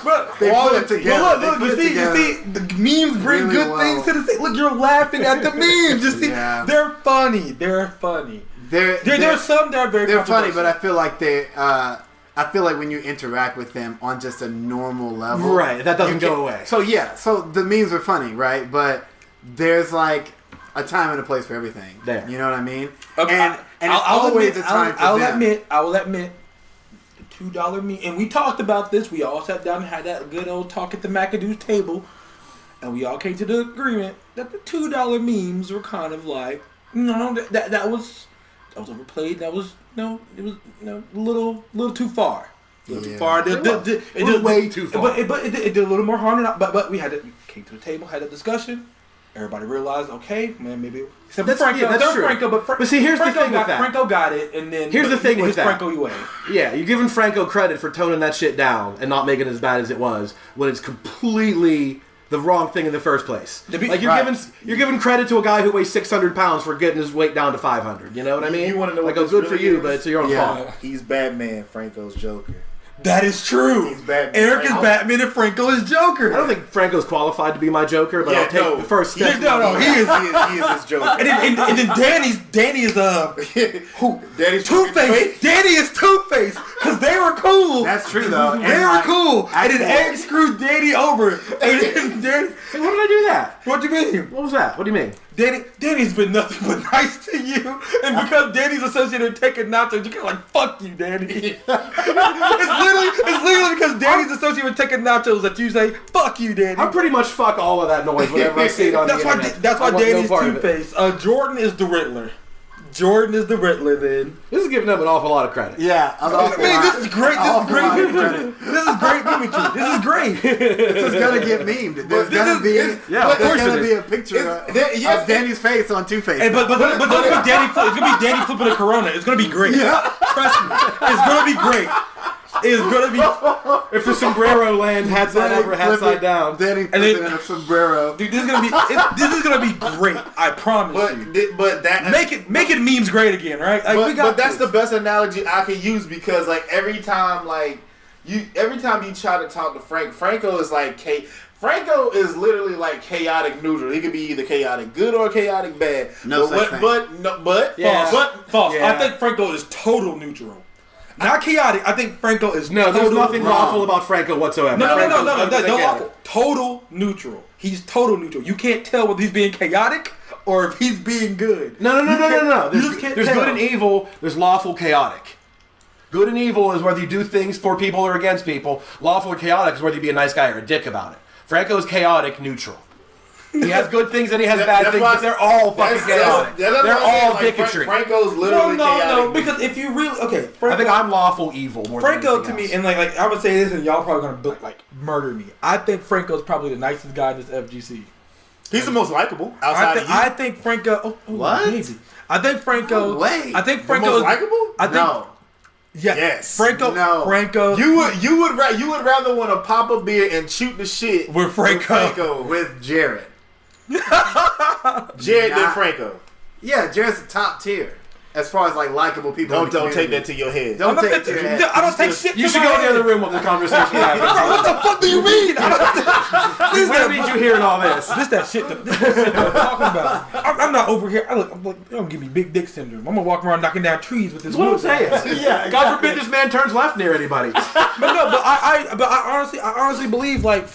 But They put it together. Look, They put it you together see, the memes bring really good well. things to the thing. Look, you're laughing at the memes. You see, Yeah. they're funny. They're funny. There's some that are very. They're funny, but I controversial. feel like I feel like when you interact with them on just a normal level, Right, that doesn't you go can- away. So yeah, so the memes are funny, right? But there's like a time and a place for everything. There. You know what I mean? Okay, and it's I'll always admit, a time for I'll them. admit, the $2 meme, and we talked about this. We all sat down and had that good old talk at the McAdoo's table, and we all came to the agreement that the $2 memes were kind of like, that was overplayed. That was it was a little too far. A little too Yeah. far. It was way too far. But it did a little more harm than that. But we came to the table, had a discussion. Everybody realized, okay, man, maybe except for Franco. that's true. Franco, But see, here's the Franco thing with that. Franco got it, and then Here's the thing with his that. Franco way. Yeah, you're giving Franco credit for toning that shit down and not making it as bad as it was when it's completely the wrong thing in the first place. Like you're giving credit to a guy who weighs 600 pounds for getting his weight down to 500. You know what I mean? You wanna know like, what oh, this good for really you, is? but it's your own Yeah. fault. He's Batman, Franco's Joker. That is true. He's Batman. Eric is Franco. Batman and Franco is Joker. I don't think Franco's qualified to be my Joker, but I'll take the first step. He is. He is his Joker. And then Danny is who? Danny's Two-Face. Danny is Two-Face because they were cool. That's true though. They And, were like, cool. And then actual- Egg screwed Danny over. And then Danny, Hey, why did I do that? what do you mean? What was that? What do you mean? Danny's been nothing but nice to you, and because Danny's associated with taking nachos, you kind of like fuck you, Danny. it's literally because Danny's associated with taking nachos that you say fuck you, Danny. I pretty much fuck all of that noise whenever I see it on That's the why internet. that's why I want no Danny's part of it. Two-Face. Jordan is the Riddler. Jordan is the Riddler. Then. This is giving them an awful lot of credit. Yeah, I mean, this is great. This is great imagery. This is great. This is gonna get memed. There's gonna be of there's course gonna it be a picture of Danny's face on Two-Face. Hey, but it's gonna be Danny. It's gonna be Danny flipping a Corona. It's gonna be great. Trust me. It's gonna be great. It's gonna be. If the sombrero land hat side up or hat side down. Danny And then- flipping in a sombrero. Dude, this is gonna be great. I promise you. But that Make it memes great again, right? Like, we got but that's this. the best analogy I can use because like every time you try to talk to Franco is like Franco is literally like chaotic neutral. He could be either chaotic good or chaotic bad. No but such thing. False. Yeah. I think Franco is total neutral. Not chaotic. I think Franco is No, there's total nothing wrong. lawful about Franco whatsoever. No, Franco's no, together. awful. Total neutral. He's total neutral. You can't tell whether he's being chaotic or if he's being good. No. You just can't There's tell. good and evil. There's lawful, chaotic. Good and evil is whether you do things for people or against people. Lawful or chaotic is whether you be a nice guy or a dick about it. Franco's chaotic neutral. He has good things and he has bad things, but they're all fucking chaotic. They're all dicketry. Franco's literally chaotic. No, because if you really Franco, I think I'm lawful evil more Franco than to anything me, else. and like I'm gonna say this, and y'all probably gonna murder me. I think Franco's probably the nicest guy in this FGC. He's the most likable outside of you. I think Franco. What? Baby. I think Franco. No way. I think The Franco. most likable? I think. No. Yeah. Yes. Franco. No. Franco. You would rather want to pop a beer and shoot the shit With Franco. With Jared. Jared than Franco. Yeah, Jared's the top tier as far as like likable people. Don't take that to your head. Don't take it to your head. I don't take shit. You to should my go in the head. other room with the conversation happening. What the fuck do you mean? Where did you hear all this? This that shit that I'm talking about. I'm not over here. I'm like, don't give me big dick syndrome. I'm gonna walk around knocking down trees with this. That's what I'm wood. saying. Yeah, God forbid this man turns left near anybody. But I honestly believe like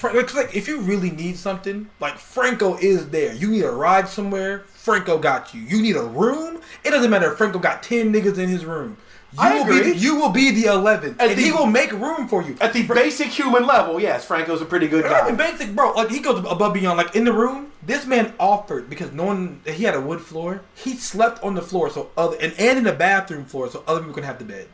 if you really need something, like Franco is there. You need a ride somewhere, Franco got you. You need a room. It doesn't matter if Franco got 10 niggas in his room. You will be the 11th, and he will make room for you. At the basic human level, yes, Franco's a pretty good guy. Basic, bro. Like he goes above beyond. Like in the room, this man offered because he had a wood floor. He slept on the floor and in the bathroom floor so other people can have the bed.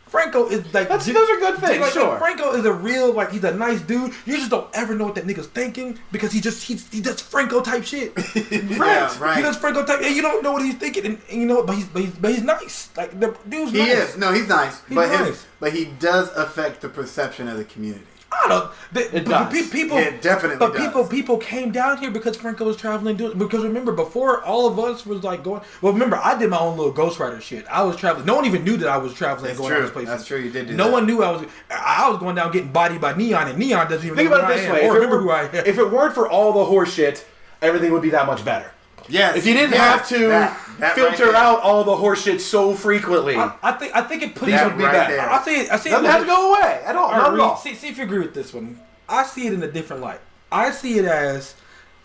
Franco is like those are good things, like, sure. Franco is a real he's a nice dude. You just don't ever know what that nigga's thinking because he does Franco type shit. Right. He does Franco type, and you don't know what he's thinking, and you know, but he's nice. Like the dude's He nice. is. No, he's nice. He's but nice. but he does affect the perception of the community. I don't. It does. People, It definitely but does. people came down here because Franco was traveling. Because remember, before all of us was like going. Well, remember, I did my own little Ghost Rider shit. I was traveling. No one even knew that I was traveling. That's going true. to those places. That's true. You did do No that. one knew I was. I was going down getting bodied by Neon, and Neon doesn't even Think know about who it this I way. am or remember who I am. If it weren't for all the horse shit, everything would be that much better. Yes. If you didn't have to that filter right there. out all the horse shit so frequently, I think it puts these would be right better. there. I see it. Doesn't have to go away at all. Not at all. See if you agree with this one. I see it in a different light. I see it as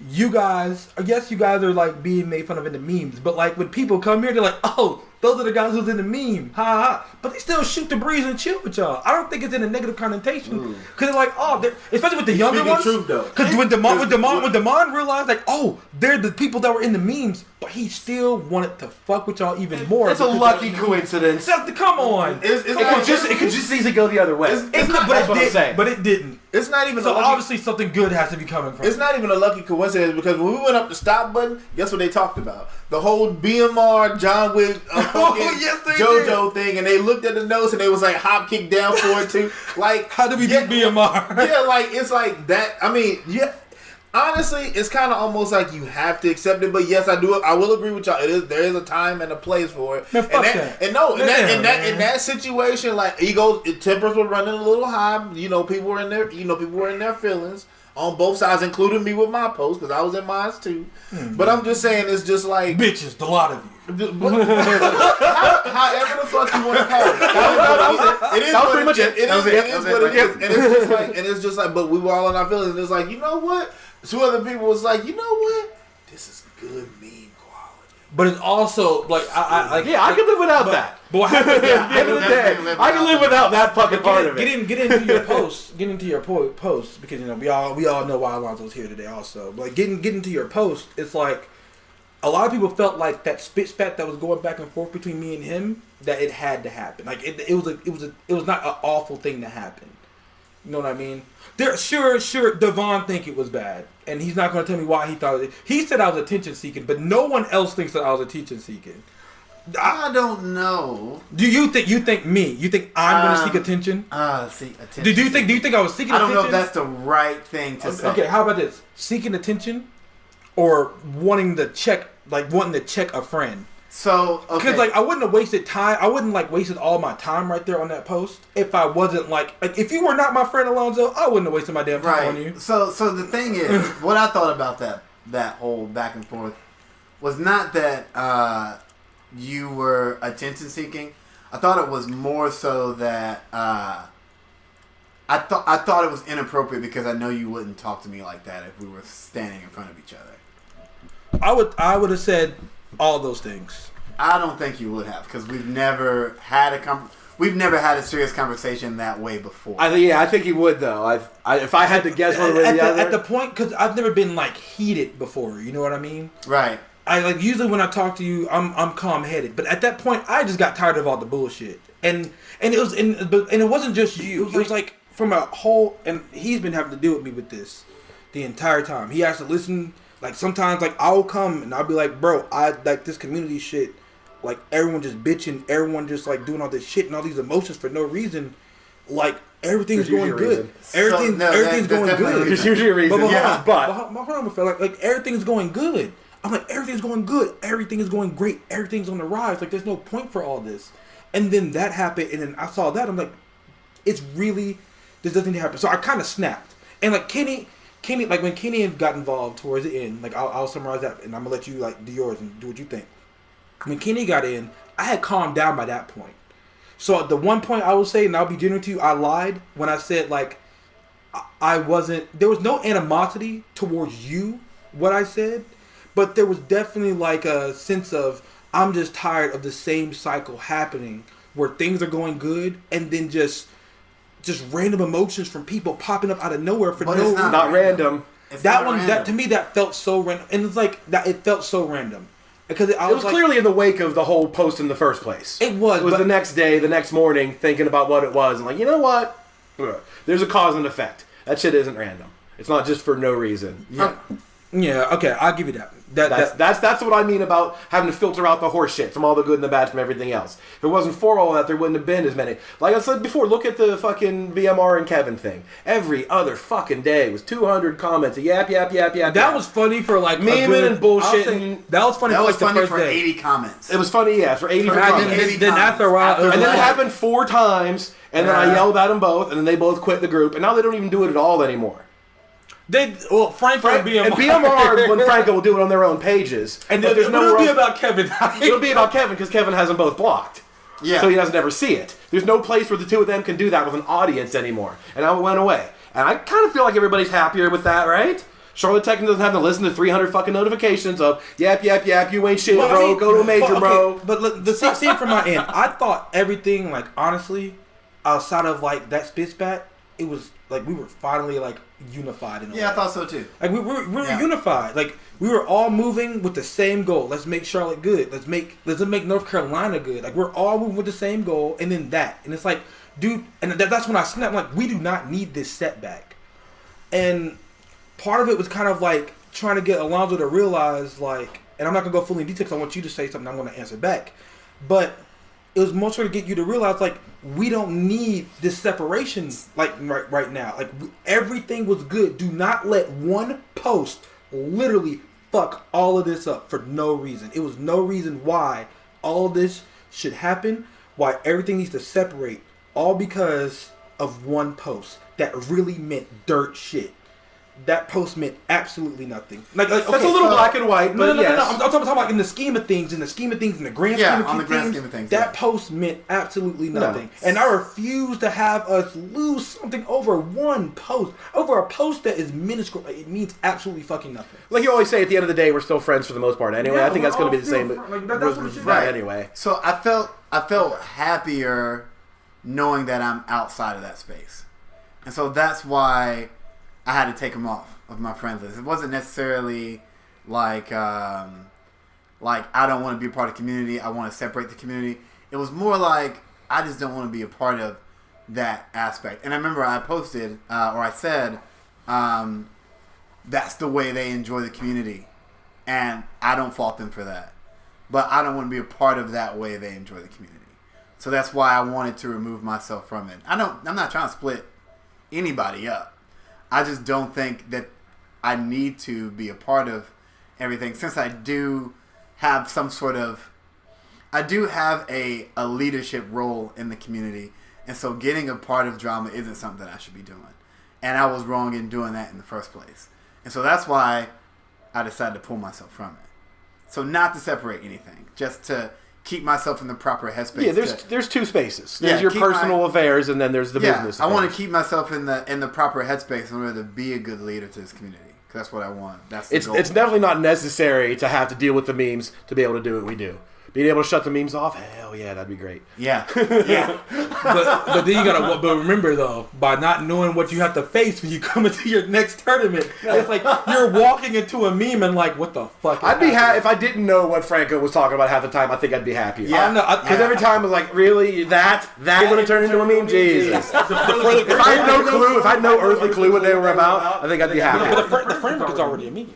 you guys. I guess you guys are like being made fun of in the memes, but like when people come here, they're like, "Oh, those are the guys who's in the meme, ha ha." But they still shoot the breeze and chill with y'all. I don't think it's in a negative connotation because they're like, "Oh, they're," especially with the younger speaking ones. truth, though. Because when Damon realized like, "Oh, they're the people that were in the memes," but he still wanted to fuck with y'all even more. It's a lucky coincidence. Come on. It could just easily go the other way. That's what I'm saying. But it didn't. It's not even So a lucky, obviously something good has to be coming from it's it. not even a lucky coincidence because when we went up the stop button, guess what they talked about? The whole BMR, John Wick, fucking yes, they JoJo thing, and they looked at the notes and they was like hop kick down for it too. Like How do we do BMR? Yeah, like it's like that. I mean, yeah. Honestly, it's kind of almost like you have to accept it, but yes, I will agree with y'all. There is a time and a place for it. Man, fuck that. And no, Damn, in that situation, like tempers were running a little high. You know, people were in their feelings on both sides, including me with my post because I was in mine too. But I'm just saying, it's just like Bitches, a lot of you. however the fuck you want to call it. It is That was what pretty much it. It is what it is. And it's just like, but we were all in our feelings. And it's like, you know what? Two other people was like, you know what? This is good meme quality. But it's also like I can live without that. But what happened? At the end of the day, I can live without that fucking part of it. Get into your post. Get into your post because you know we all know why Alonzo's here today also. But get into your post. It's like a lot of people felt like that spit spat that was going back and forth between me and him, that it had to happen. Like it was not an awful thing to happen. You know what I mean? Sure, Devon think it was bad, and he's not going to tell me why he thought it. He said I was attention seeking, but no one else thinks that I was attention seeking. I don't know. Do you think I'm going to seek attention? Seek attention. Do you think I was seeking I don't attention? know if that's the right thing to say. Okay, how about this? Seeking attention or wanting to check a friend? So, okay. Because like I wouldn't have wasted time. I wouldn't like wasted all my time right there on that post if I wasn't like if you were not my friend Alonzo, I wouldn't have wasted my damn time on you. So the thing is, what I thought about that whole back and forth was not that you were attention seeking. I thought it was more so that I thought it was inappropriate because I know you wouldn't talk to me like that if we were standing in front of each other. I would have said all those things. I don't think you would have because we've never had we've never had a serious conversation that way before. I think he would though. If I had to guess one way or the other. At the point, because I've never been like heated before. You know what I mean? Right. I like usually when I talk to you, I'm calm headed. But at that point, I just got tired of all the bullshit. And it wasn't just you. It was like from a whole. And he's been having to deal with me with this the entire time. He has to listen. Like sometimes, like I'll come and I'll be like, bro, I like this community shit. Like everyone just bitching, everyone just like doing all this shit and all these emotions for no reason. Like everything's going good. Everything's going good. There's usually a reason. But hold on, like everything's going good. I'm like, everything's going good. Everything is going great. Everything's on the rise. Like there's no point for all this. And then that happened, and then I saw that. I'm like, it's really, this doesn't need to happen. So I kind of snapped. And like Kenny, like when Kenny got involved towards the end, like I'll summarize that, and I'm gonna let you like do yours and do what you think. When Kenny got in, I had calmed down by that point. So at the one point I will say, and I'll be genuine to you, I lied when I said like I wasn't. There was no animosity towards you. What I said. But there was definitely like a sense of I'm just tired of the same cycle happening where things are going good and then just random emotions from people popping up out of nowhere for no reason. Not random. That to me that felt so random, and it's like that it felt so random because it was like, clearly in the wake of the whole post in the first place. It was the next day, the next morning, thinking about what it was and like, you know what? There's a cause and effect. That shit isn't random. It's not just for no reason. Yeah. Okay, I'll give you that. That's what I mean about having to filter out the horse shit from all the good and the bad from everything else. If it wasn't for all that, there wouldn't have been as many. Like I said before, look at the fucking BMR and Kevin thing. Every other fucking day was 200 comments. Yap. That was funny for like memeing and bullshitting. That was funny. That for, was like, funny the for first day. 80 comments. It was funny, yeah, for 80 comments. Then after a while, and then it happened 4 times, and then I yelled at them both, and then they both quit the group, and now they don't even do it at all anymore. Franco and BMR. And BMR, when Franco will do it on their own pages. And there's no it'll be about Kevin. It'll be about Kevin because Kevin has them both blocked. Yeah. So he doesn't ever see it. There's no place where the two of them can do that with an audience anymore. And now it went away. And I kind of feel like everybody's happier with that, right? Charlotte Tekken doesn't have to listen to 300 fucking notifications of yap, you ain't shit, bro. Go to a major, bro. But look, see from my end, I thought everything, like, honestly, outside of, like, that spit spat, it was, like, we were finally, like, unified in a way. I thought so too. Like we were unified. Like we were all moving with the same goal. Let's make Charlotte good. Let's make North Carolina good. Like we're all moving with the same goal, and then that. And it's like, dude, and that's when I snapped. I'm like, we do not need this setback. And part of it was kind of like trying to get Alonzo to realize, like, and I'm not gonna go fully in detail because I want you to say something. I'm gonna answer back, but it was more so to get you to realize, like, we don't need this separation, like, right now. Like, everything was good. Do not let one post literally fuck all of this up for no reason. It was no reason why all this should happen, why everything needs to separate, all because of one post that really meant dirt shit. That post meant absolutely nothing. Like that's a little black and white, but yes. No. I'm talking about in the scheme of things, in the grand scheme of things. That post meant absolutely nothing. No. And I refuse to have us lose something over one post, over a post that is minuscule. It means absolutely fucking nothing. Like you always say, at the end of the day, we're still friends for the most part. Anyway, I think that's going to be the same. Right. Anyway, so I felt happier knowing that I'm outside of that space, and so that's why I had to take them off of my friends list. It wasn't necessarily like I don't want to be a part of the community. I want to separate the community. It was more like I just don't want to be a part of that aspect. And I remember I posted or I said that's the way they enjoy the community, and I don't fault them for that. But I don't want to be a part of that way they enjoy the community. So that's why I wanted to remove myself from it. I'm not trying to split anybody up. I just don't think that I need to be a part of everything, since I do have a leadership role in the community, and so getting a part of drama isn't something that I should be doing, and I was wrong in doing that in the first place, and so that's why I decided to pull myself from it. So not to separate anything, just to keep myself in the proper headspace. Yeah, there's two spaces. There's your personal affairs, and then there's the business affairs. I want to keep myself in the proper headspace in order to be a good leader to this community. Because that's what I want. That's the goal. It's definitely not necessary to have to deal with the memes to be able to do what we do. being able to shut the memes off, hell yeah, that'd be great. Yeah. Yeah. But then you gotta. But remember though, by not knowing what you have to face when you come into your next tournament, it's like you're walking into a meme and like, what the fuck? I'd be happy if I didn't know what Franco was talking about half the time. I think I'd be happier. Yeah, I know. Because every time I was like, really, that going to turn into a meme? Jesus. If I had no clue, if I had no earthly clue what they were about, I think I'd be happy. But the framework is already a meme.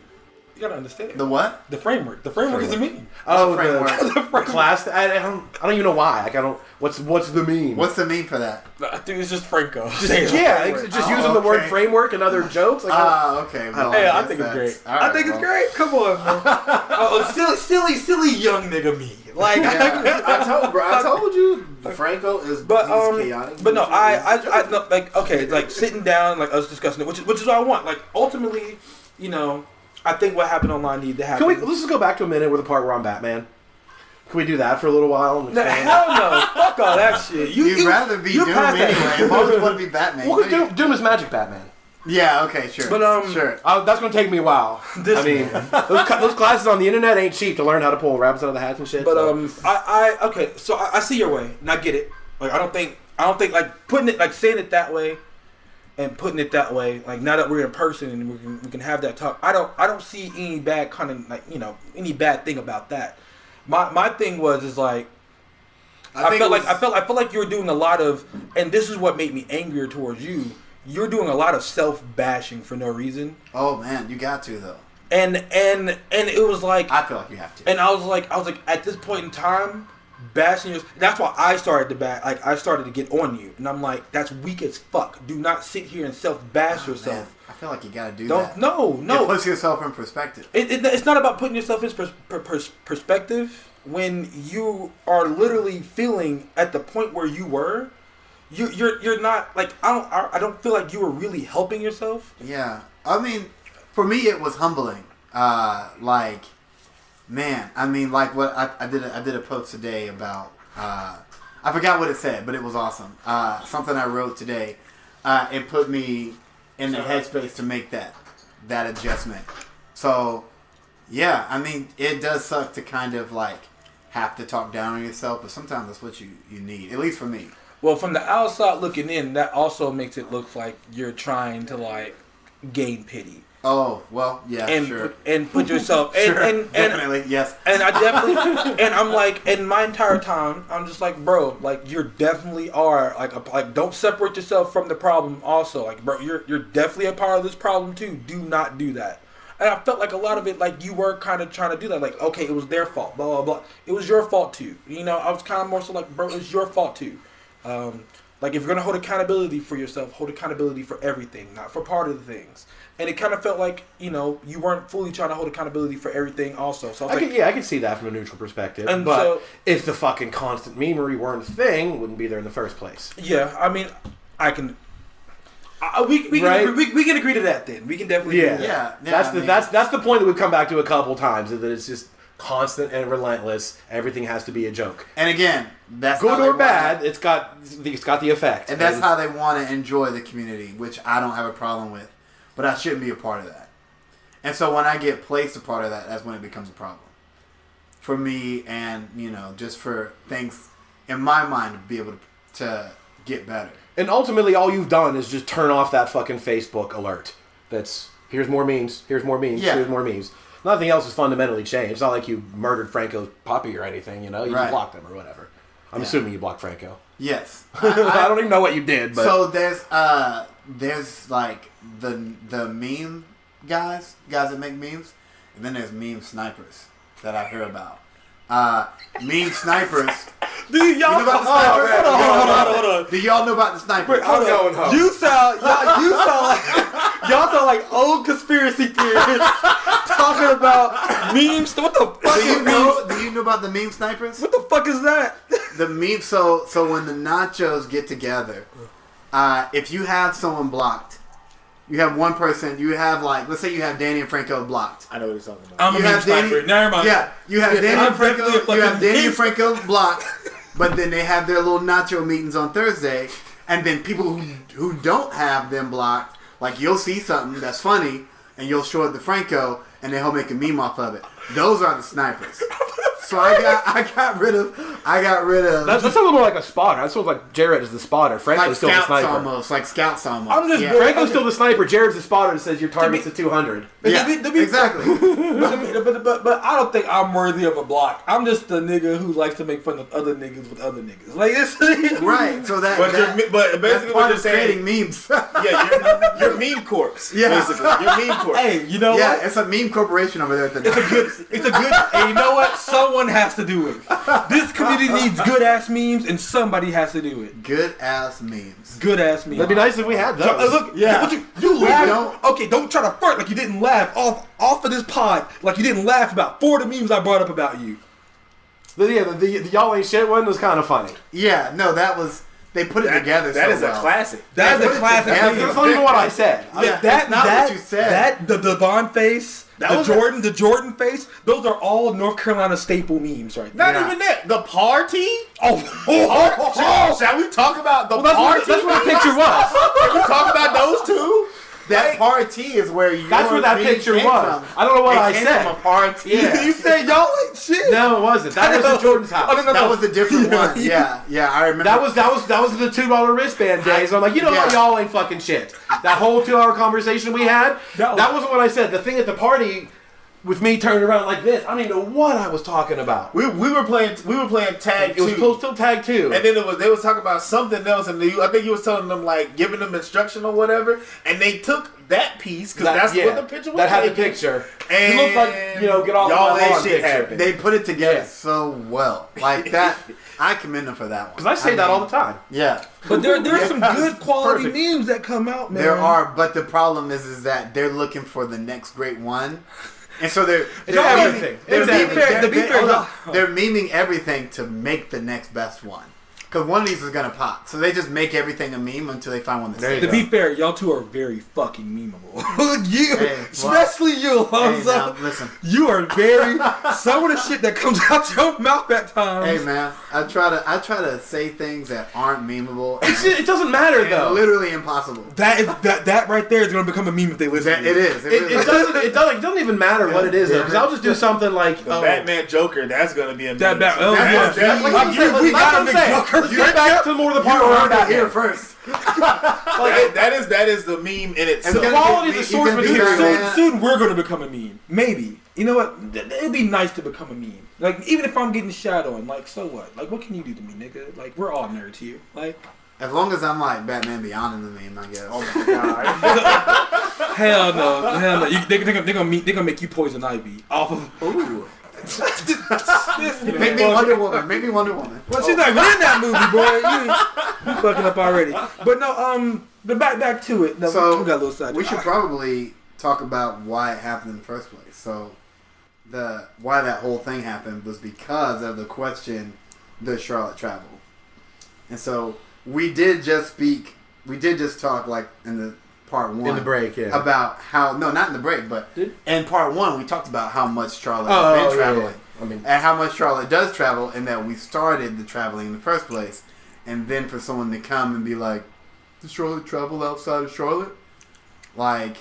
You gotta understand. The what? The framework. The framework is a meme. Oh, the class. I don't even know why. Like I don't. What's the meme? What's the meme for that? I think it's just Franco. Just using the word framework and other jokes. Like, okay. Well, hey, I think it's great. Right, I think it's great. Come on, man. silly young nigga me. Like I told you, Franco is he's chaotic. But no, I no, like okay, like sitting down, like us discussing it, which is what I want. Like ultimately, you know. I think what happened online needed to happen. Let's just go back to a minute with the part where I'm Batman. Can we do that for a little while? No, hell no. Fuck all that shit. You'd rather be Doom anyway. Why would you want to be Batman? Well, because Doom is Magic Batman. Yeah, okay, sure. But sure. That's going to take me a while. Those classes on the internet ain't cheap to learn how to pull rabbits out of the hats and shit. But so. I see your way, and I get it. Like I don't think like putting it like saying it that way. And putting it that way, like now that we're in person and we can have that talk, I don't see any bad kind of like any bad thing about that. My thing is like I felt like you were doing a lot of, and this is what made me angrier towards you. You're doing a lot of self bashing for no reason. Oh man, you got to though. And it was like I feel like you have to. And I was like at this point in time. Bashing yourself. That's why I started to I started to get on you, and I'm like, that's weak as fuck. Do not sit here and self bash yourself. Man, I feel like you gotta do that. No. It puts yourself in perspective. It's not about putting yourself in perspective when you are literally feeling at the point where you were. You're not like I don't feel like you were really helping yourself. Yeah, I mean, for me it was humbling. Man, I mean, like what I did a post today about. I forgot what it said, but it was awesome. Something I wrote today. It put me in the headspace to make that adjustment. So, yeah, I mean, it does suck to kind of like have to talk down on yourself, but sometimes that's what you need. At least for me. Well, from the outside looking in, that also makes it look like you're trying to like gain pity. Oh, well, yeah, sure. And put yourself... Sure, and definitely, yes. And I definitely... And I'm like... And my entire time, I'm just like, bro, like, you definitely are... Like, don't separate yourself from the problem also. Like, bro, you're definitely a part of this problem, too. Do not do that. And I felt like a lot of it, like, you were kind of trying to do that. Like, okay, it was their fault, blah, blah, blah. It was your fault, too. You know, I was kind of more so like, bro, it's your fault, too. Like, if you're going to hold accountability for yourself, hold accountability for everything, not for part of the things. And it kind of felt like, you weren't fully trying to hold accountability for everything also. So I can see that from a neutral perspective. And but so, if the fucking constant memery weren't a thing, it wouldn't be there in the first place. Yeah, I mean, I can... we can agree to that then. We can definitely agree to that. Yeah. That's the point that we've come back to a couple times, is that it's just constant and relentless. Everything has to be a joke. And again, that's good or bad, it's got the effect. And that's how they want to enjoy the community, which I don't have a problem with. But I shouldn't be a part of that. And so when I get placed a part of that, that's when it becomes a problem. For me and, just for things in my mind to be able to get better. And ultimately all you've done is just turn off that fucking Facebook alert. That's, here's more memes, here's more memes, here's more memes. Nothing else has fundamentally changed. It's not like you murdered Franco's puppy or anything, You just blocked him or whatever. I'm assuming you blocked Franco. Yes. I don't even know what you did, but... So there's like the meme guys that make memes, and then there's meme snipers that I hear about. Meme snipers. Dude, y'all know about the snipers? Hold on. Do y'all know about the snipers? Wait, hold on. You sound like old conspiracy theorists talking about memes. What the fuck do you know about the meme snipers? What the fuck is that? The meme. So when the nachos get together, if you have someone blocked, you have one person. You have let's say you have Danny and Franco blocked. I know what he's talking about. I'm a meme sniper. Never mind. Yeah, you have Danny and Franco. You have Danny and Franco blocked, but then they have their little nacho meetings on Thursday, and then people who don't have them blocked, like you'll see something that's funny, and you'll show it to Franco, and then he'll make a meme off of it. Those are the snipers. So I got rid of. That's a little more like a spotter. That's sort of like Jared is the spotter. Franklin's still the sniper. Like scouts almost. I'm just Franklin's still the sniper. Jared's the spotter that says your target's at 200. Yeah, exactly. But I don't think I'm worthy of a block. I'm just the nigga who likes to make fun of other niggas with other niggas. Like it's Right. So but basically what you're saying, creating memes. Yeah, you're meme corpse. Yeah. Basically, you're meme corpse. Hey, you know Yeah, what? it's a meme corporation over there at the It's a good. And you know what? Someone has to do it. This community needs good ass memes, and somebody has to do it. good ass memes. Good ass memes. That'd be nice if we had those. Look, Yeah. what you laugh. don't. Okay, don't try to flirt like you didn't laugh off of this pod. Like you didn't laugh about 4 of the memes I brought up about you. The y'all ain't shit one was kind of funny. Yeah, no, that was. They put it together. That so is well. a classic. That is a classic. together. meme. That's not even what I said. Yeah, that's not what you said. The Devon face, the Jordan face, those are all North Carolina staple memes right there. Not even that. The party. Oh, Shall we talk about the Well, party? that's what the picture was. Can we talk about those two? That party is where you. That's where that picture was. I don't know what I said. From a party. Yeah. You said y'all ain't shit. No, it wasn't. That was at Jordan's house. Oh, no, That was a different one. Yeah, I remember. That was the $2 wristband days. I'm like, you know what, Yeah. y'all ain't fucking shit. That whole 2-hour conversation we had, that wasn't what I said. The thing at the party with me turning around like this, I don't even know what I was talking about. We were playing tag It was two. still tag 2. And then they was talking about something else, and I think you was telling them like giving them instruction or whatever, and they took that piece because that's what the picture was. That had the taken. picture. And It looked like, get off y'all my ain't lawn shit picture. happened. They put it together Yeah. so well. Like that. I commend them for that one. Because I say that all the time. Yeah. But there's some good quality Perfect. memes that come out, man. There are, but the problem is that they're looking for the next great one. And so they're everything. They're It's memeing- everything. they're memeing everything to make the next best one. Because one of these is gonna pop. So they just make everything a meme until they find one that's There you To go. be fair, y'all two are very fucking memeable. You, Hey, well, especially you, Alonzo. now, listen. You are very some of the shit that comes out your mouth at times. Hey man, I try to say things that aren't memeable. It doesn't matter and though. literally impossible. That right there is gonna become a meme if they listen. That, to it is. It doesn't even matter what it is though. Because I'll just do something like The Batman Joker. That's gonna be a That meme. Bat- oh, That's- yeah. that's like you said, We that's gotta what make I'm saying. Joker. Let's get back to more of the part You where I'm heard it at here here. first. that is the meme in itself. The gonna quality of be- the source he's gonna be material. Batman. Soon we're gonna become a meme. Maybe. You know what? It'd be nice to become a meme. Like even if I'm getting shot on, like so what? Like what can you do to me, nigga? Like we're all nerds here. Like As long as I'm like Batman Beyond in the meme, I guess. Oh my god. hell no. They're gonna make you Poison Ivy off of. Ooh. This Make me Wonder Woman. Make me Wonder Woman. Well, she's not even in that movie, boy. You fucking up already. But no, but back to it. No, So we got a little side. we should probably talk about why it happened in the first place. So why that whole thing happened was because of the question, does Charlotte travel? And so we did just talk like in the part one In the break, yeah. about how not in the break, but in part one we talked about how much Charlotte Oh, has been yeah, traveling. yeah. I mean, And how much Charlotte does travel, and that we started the traveling in the first place. And then for someone to come and be like, does Charlotte travel outside of Charlotte? Like,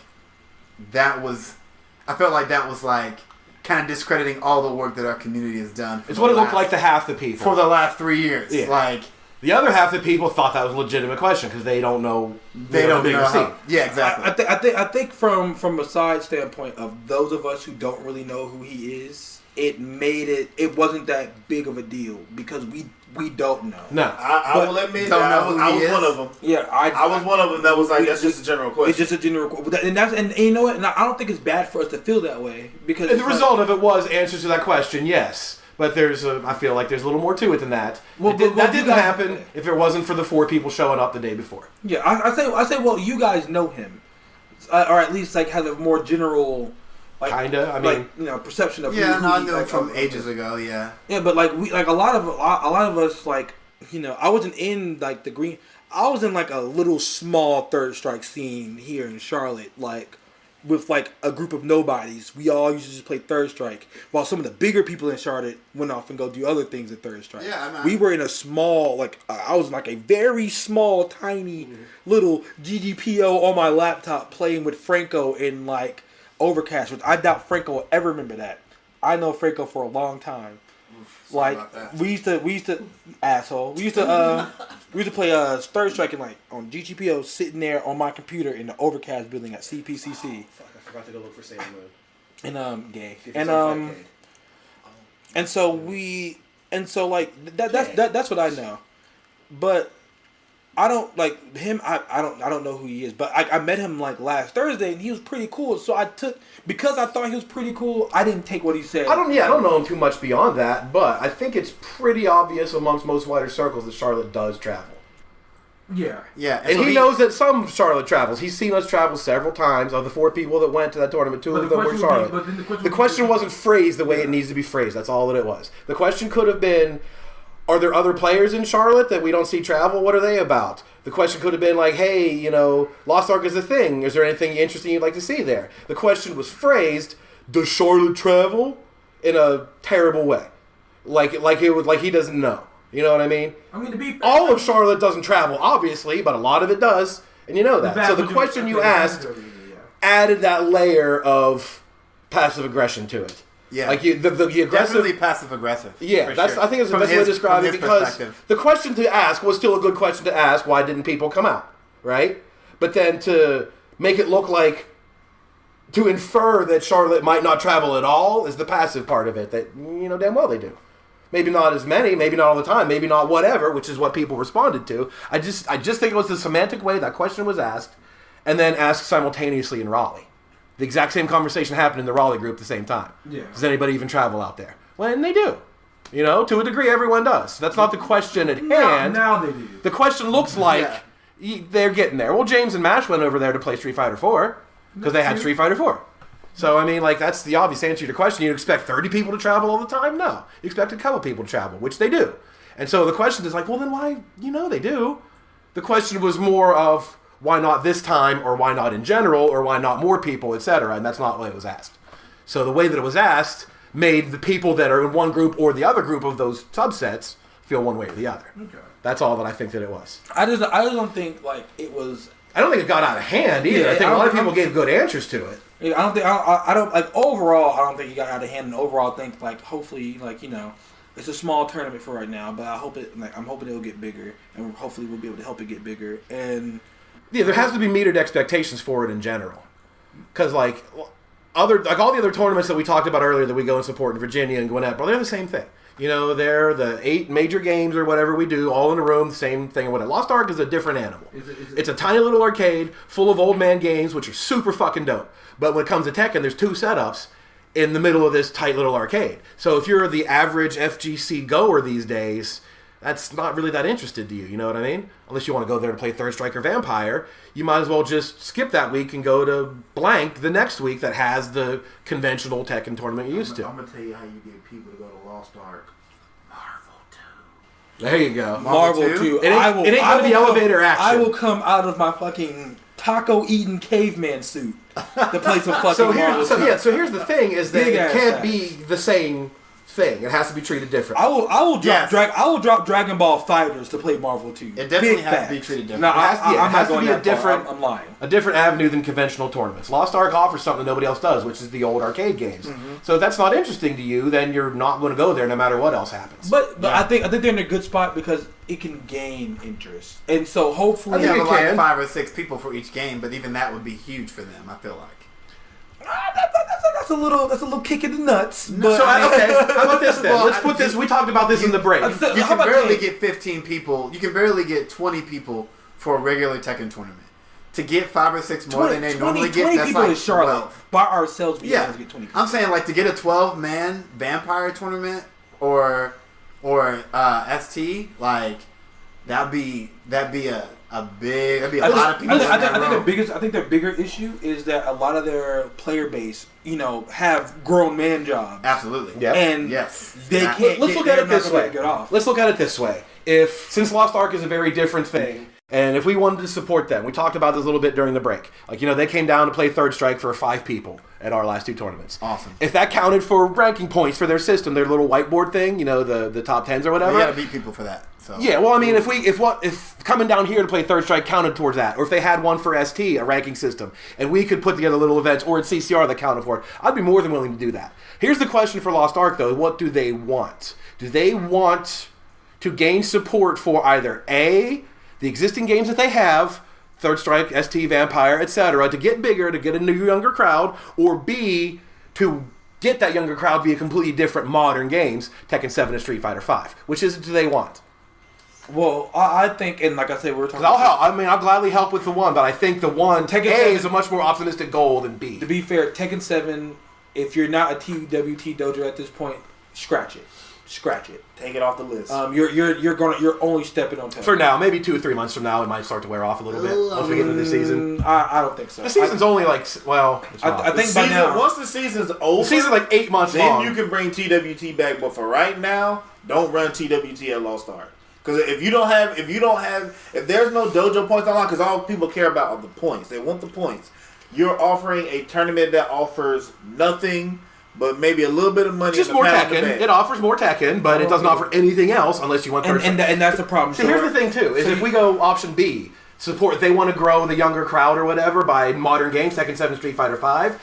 I felt like that was like kind of discrediting all the work that our community has done. it's what it looked like to half the people. for the last 3 years. Yeah. Like, The other half of the people thought that was a legitimate question because they don't know. they don't know how. Yeah, exactly. I think from a side standpoint of those of us who don't really know who he is, it wasn't that big of a deal because we don't know. No, I will admit Don't that know I who he was one is. of them. Yeah, I was one of them that was like, that's just a general question. It's just a general, and you know what? And I don't think it's bad for us to feel that way because and the result of it was answers to that question, yes. But I feel like there's a little more to it than that. Well, That didn't happen if it wasn't for the 4 people showing up the day before. Yeah, I say, well, you guys know him, or at least like has a more general, like Kinda. I mean, like perception of Yeah, who no, I he, knew like, him from ages ago. Yeah. Yeah, but like a lot of us like I wasn't in like the green. I was in like a little small Third Strike scene here in Charlotte, like with like a group of nobodies. We all used to just play Third Strike, while some of the bigger people in Charlotte went off and go do other things at Third Strike. Yeah, we were in a small, like I was in like a very small, tiny little GGPO on my laptop playing with Franco in like Overcast, which I doubt Franco will ever remember that. I know Franco for a long time. Like we used to asshole. We used to play Third Strike and like on GGPO, sitting there on my computer in the Overcast building at CPCC. Fuck, I forgot to go look for Sailor Moon. And gay. And so like that's what I know. But I don't like him. I don't know who he is. But I met him like last Thursday, and he was pretty cool. So because I thought he was pretty cool, I didn't take what he said. I don't know him too much beyond that, but I think it's pretty obvious amongst most wider circles that Charlotte does travel. Yeah. Yeah. And he knows that some Charlotte travels. He's seen us travel several times. Of the 4 people that went to that tournament, 2 of them were Charlotte. The question wasn't phrased the way it needs to be phrased. That's all that it was. The question could have been, are there other players in Charlotte that we don't see travel? What are they about? The question could have been like, hey, Lost Ark is a thing. Is there anything interesting you'd like to see there? The question was phrased, does Charlotte travel? In a terrible way. Like he doesn't know. You know what I mean? I mean, to be fair, all of Charlotte doesn't travel, obviously, but a lot of it does, and you know that. So the question you asked added that layer of passive aggression to it. Yeah, like the aggressive, definitely passive aggressive. Yeah, that's sure. I think it's the best way to describe it because the question to ask was still a good question to ask. Why didn't people come out? Right, but then to make it look like to infer that Charlotte might not travel at all is the passive part of it. That damn well they do. Maybe not as many, maybe not all the time, maybe not whatever, which is what people responded to. I just think it was the semantic way that question was asked, and then asked simultaneously in Raleigh. The exact same conversation happened in the Raleigh group at the same time. Yeah. Does anybody even travel out there? Well, and they do. To a degree, everyone does. That's not the question at hand. Now they do. The question looks like they're getting there. Well, James and Mash went over there to play Street Fighter 4 because they had Street Fighter 4. So, I mean, like, that's the obvious answer to your question. You expect 30 people to travel all the time? No. You expect a couple people to travel, which they do. And so the question is like, well, then why, they do. The question was more of why not this time, or why not in general, or why not more people, etc. And that's not the way it was asked. So the way that it was asked made the people that are in one group or the other group of those subsets feel one way or the other. Okay. That's all that I think that it was. I just don't think, like, it was... I don't think it got out of hand either. Yeah, I think a lot of people gave good answers to it. I don't like overall. I don't think it got out of hand. And overall, I think like hopefully it's a small tournament for right now. But I'm hoping it'll get bigger, and hopefully we'll be able to help it get bigger. And yeah, there has to be metered expectations for it in general, because all the other tournaments that we talked about earlier that we go and support in Virginia and Gwinnett, they're the same thing. They're the 8 major games or whatever we do, all in a room, the same thing. Lost Ark is a different animal. It's a tiny little arcade full of old man games, which are super fucking dope. But when it comes to Tekken, there's 2 setups in the middle of this tight little arcade. So if you're the average FGC goer these days, that's not really that interested to you. You know what I mean? Unless you want to go there to play Third Strike or Vampire, you might as well just skip that week and go to blank the next week that has the conventional Tekken tournament you used to. I'm going to tell you how you get people to go to Lost Ark. Marvel 2. There you go. Marvel 2. It ain't going to be elevator action. I will come out of my fucking taco-eating caveman suit to play some fucking Marvel 2. So here's the thing: is that it can't be the same thing. It has to be treated differently. I will drop Dragon Ball Fighters to play Marvel 2. It definitely has to be treated differently. No, I'm not going that far. I'm lying. A different avenue than conventional tournaments. Lost Ark offers something nobody else does, which is the old arcade games. Mm-hmm. So if that's not interesting to you, then you're not going to go there no matter what else happens. But I think they're in a good spot because it can gain interest, and so hopefully you have like 5 or 6 people for each game. But even that would be huge for them. I feel like. That's a little kick in the nuts. But, so okay, how about this then? Let's put this. We talked about this in the break. You can barely get 15 people. You can barely get 20 people for a regular Tekken tournament. To get 5 or 6 more than they normally get, that's people like in Charlotte. 12. By ourselves, we yeah. to get 20 people. I'm saying like to get a 12-man Vampire tournament or ST, like that'd be a lot of people. I think their bigger issue is that a lot of their player base, have grown man jobs. Absolutely. Yeah. And they can't. Let's look at it this way. Let's look at it this way. Since Lost Ark is a very different thing, and if we wanted to support them, we talked about this a little bit during the break. Like, they came down to play Third Strike for 5 people. at our last 2 tournaments. Awesome. If that counted for ranking points for their system, their little whiteboard thing, the top 10s or whatever. We gotta beat people for that. So. Yeah, well, I mean, if coming down here to play Third Strike counted towards that, or if they had one for ST, a ranking system, and we could put together little events, or in CCR that counted for it, I'd be more than willing to do that. Here's the question for Lost Ark, though. What do they want? Do they want to gain support for either A, the existing games that they have, Third Strike, ST, Vampire, etc., to get bigger, to get a new, younger crowd, or B, to get that younger crowd via completely different modern games, Tekken 7 and Street Fighter 5? Which is it do they want? Well, I think, and like I said, we're talking. I'll help. I mean, I'll gladly help with the one, but I think the one Tekken A 7 is a much more optimistic goal than B. To be fair, Tekken 7, if you're not a TWT dojo at this point, scratch it. Take it off the list. You're only stepping on 10. For now, maybe 2 or 3 months from now, it might start to wear off a little bit once we get into the season. I don't think so. The season's only like, well, it's not. I think by now, once the season's over, the season's like 8 months then long. you can bring TWT back. But for right now, don't run TWT at Lost Ark. Because if there's no dojo points online, because all people care about are the points. They want the points. You're offering a tournament that offers nothing but maybe a little bit of money. Just more Tekken. It offers more Tekken, but it doesn't offer anything else unless you want third. And that's the problem. See, here's the thing too: is if we go option B, support. They want to grow the younger crowd or whatever by modern games, Tekken 7, Street Fighter 5.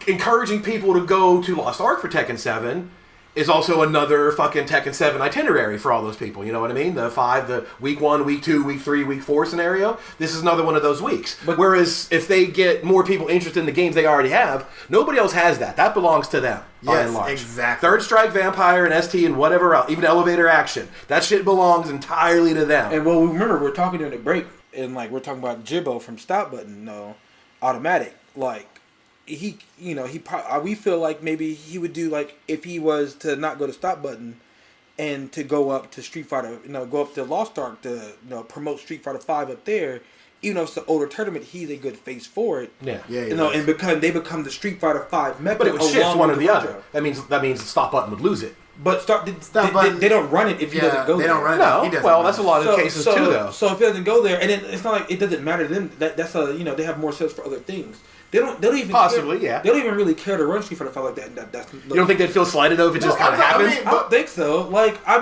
Encouraging people to go to Lost Ark for Tekken 7 is also another fucking Tekken 7 itinerary for all those people. You know what I mean? The week 1, week 2, week 3, week 4 scenario. This is another one of those weeks. But whereas if they get more people interested in the games they already have, nobody else has that. That belongs to them. By and large. Exactly. Third Strike, Vampire, and ST, and whatever else, even Elevator Action. That shit belongs entirely to them. And well, remember we're talking during the break, and like we're talking about Jibbo from Stop Button, automatic, like. We feel like maybe he would do like if he was to not go to Stop Button and to go up to Street Fighter, go up to Lost Ark to promote Street Fighter 5 up there. Even though it's an older tournament, he's a good face for it. Yeah. And they become the Street Fighter 5 mecca. But it would shift one or the other. That means Stop Button would lose it. But they don't run it if he doesn't go there. They don't run it. No, He doesn't well, run that's it. a lot of cases too, though. So if he doesn't go there, and then it's not like it doesn't matter to them. That's they have more sales for other things. They don't even possibly care. yeah. They don't even really care to run Street Fighter 5 like that. You don't think they'd feel slighted though if it just kind of happens? I don't think so. Like I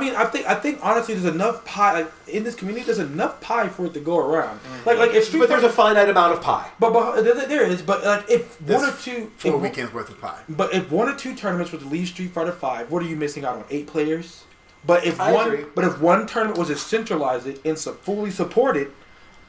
think honestly, there's enough pie in this community. There's enough pie for it to go around. But there's a finite amount of pie. But there is. But like if one or two 4 weekends worth of pie. But if 1 or 2 tournaments were to leave Street Fighter 5, what are you missing out on? 8 players. But if one tournament was to centralize it and fully support it,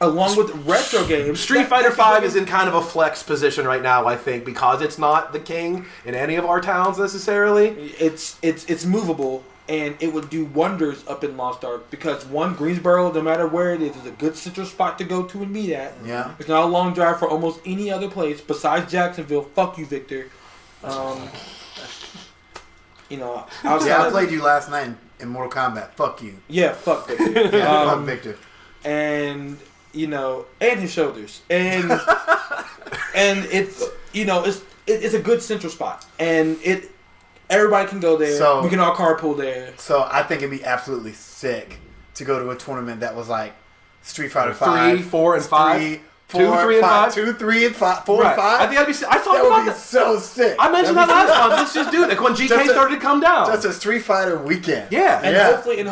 along with retro games, Street Fighter 5 is in kind of a flex position right now, I think, because it's not the king in any of our towns necessarily. It's movable, and it would do wonders up in Lost Ark because Greensboro, no matter where it is a good central spot to go to and meet at. Yeah, it's not a long drive for almost any other place besides Jacksonville. Fuck you, Victor. I played you last night in Mortal Kombat. Fuck you. Yeah, fuck Victor. Fuck Victor. And and his shoulders, and it's it's a good central spot, and everybody can go there. So we can all carpool there. So I think it'd be absolutely sick to go to a tournament that was like Street Fighter 5, 3, 4, and 5. 2, 3, and 5. 2, 3, and 5. 4 and 5. I think I talked about that. So sick. I mentioned that last month. Let's just do it. Like when GK started to come down. Just a Street Fighter weekend. Yeah, and hopefully,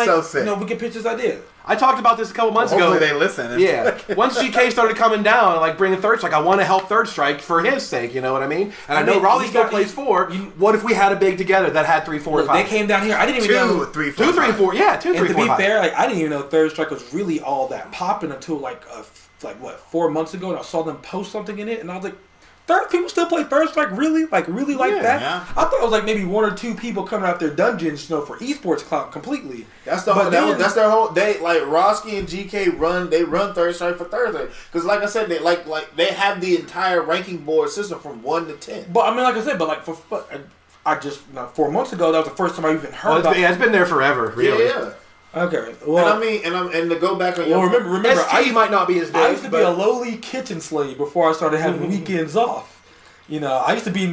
so sick. We get pictures. I did. I talked about this a couple months ago. Hopefully they listen. Yeah. Once GK started coming down and like bringing Third Strike, I want to help Third Strike for his sake. You know what I mean? And I know Raleigh still plays 4. What if we had a big together that had 3, 4, and 5? They came down here. I didn't even know 2, 3, 4. 2, 3, and 4. Yeah, 2, 3, 4. And to be fair, I didn't even know Third Strike was really all that popping until 4 months ago, and I saw them post something in it, and I was like, people still play Third Strike really like that? Yeah. I thought it was like maybe 1 or 2 people coming out their dungeons, for esports clout completely. That's their whole. They like Roski and GK run Third Strike for Thursday because like I said, they have the entire ranking board system from 1 to 10. But I mean, like I said, I just 4 months ago that was the first time I even heard about it. Yeah, it's been there forever, really. Yeah. Okay. Well, and to go back on your remember, ST might not be as big. I used to be a lowly kitchen slave before I started having weekends off. You know, I used to be in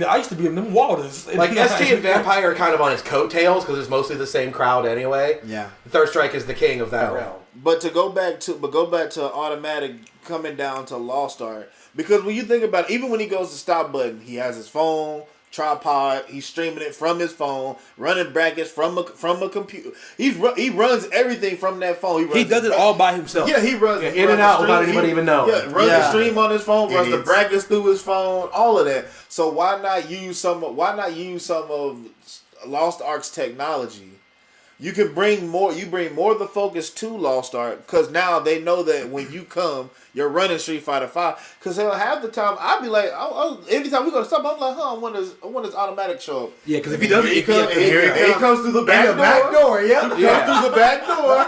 them waters. Like ST and Vampire are kind of on his coattails because it's mostly the same crowd anyway. Yeah. Third Strike is the king of that realm. But go back to Automatic coming down to Lost Art, because when you think about it, even when he goes to stop button, he has his phone, tripod, he's streaming it from his phone, running brackets from a computer. He runs everything from that phone. He does it all by himself. Yeah, he runs in and out without anybody even knowing. Yeah, runs the stream on his phone, runs the brackets through his phone, all of that. So why not use some of Lost Ark's technology? You can bring more. You bring more of the focus to Lost Ark, because now they know that when you come, you're running Street Fighter 5. Because half the time I'll be like, every time we go to stop, I'm like, when does Automatic show up? Yeah, because if he doesn't, he comes through the back door. He comes through the back door.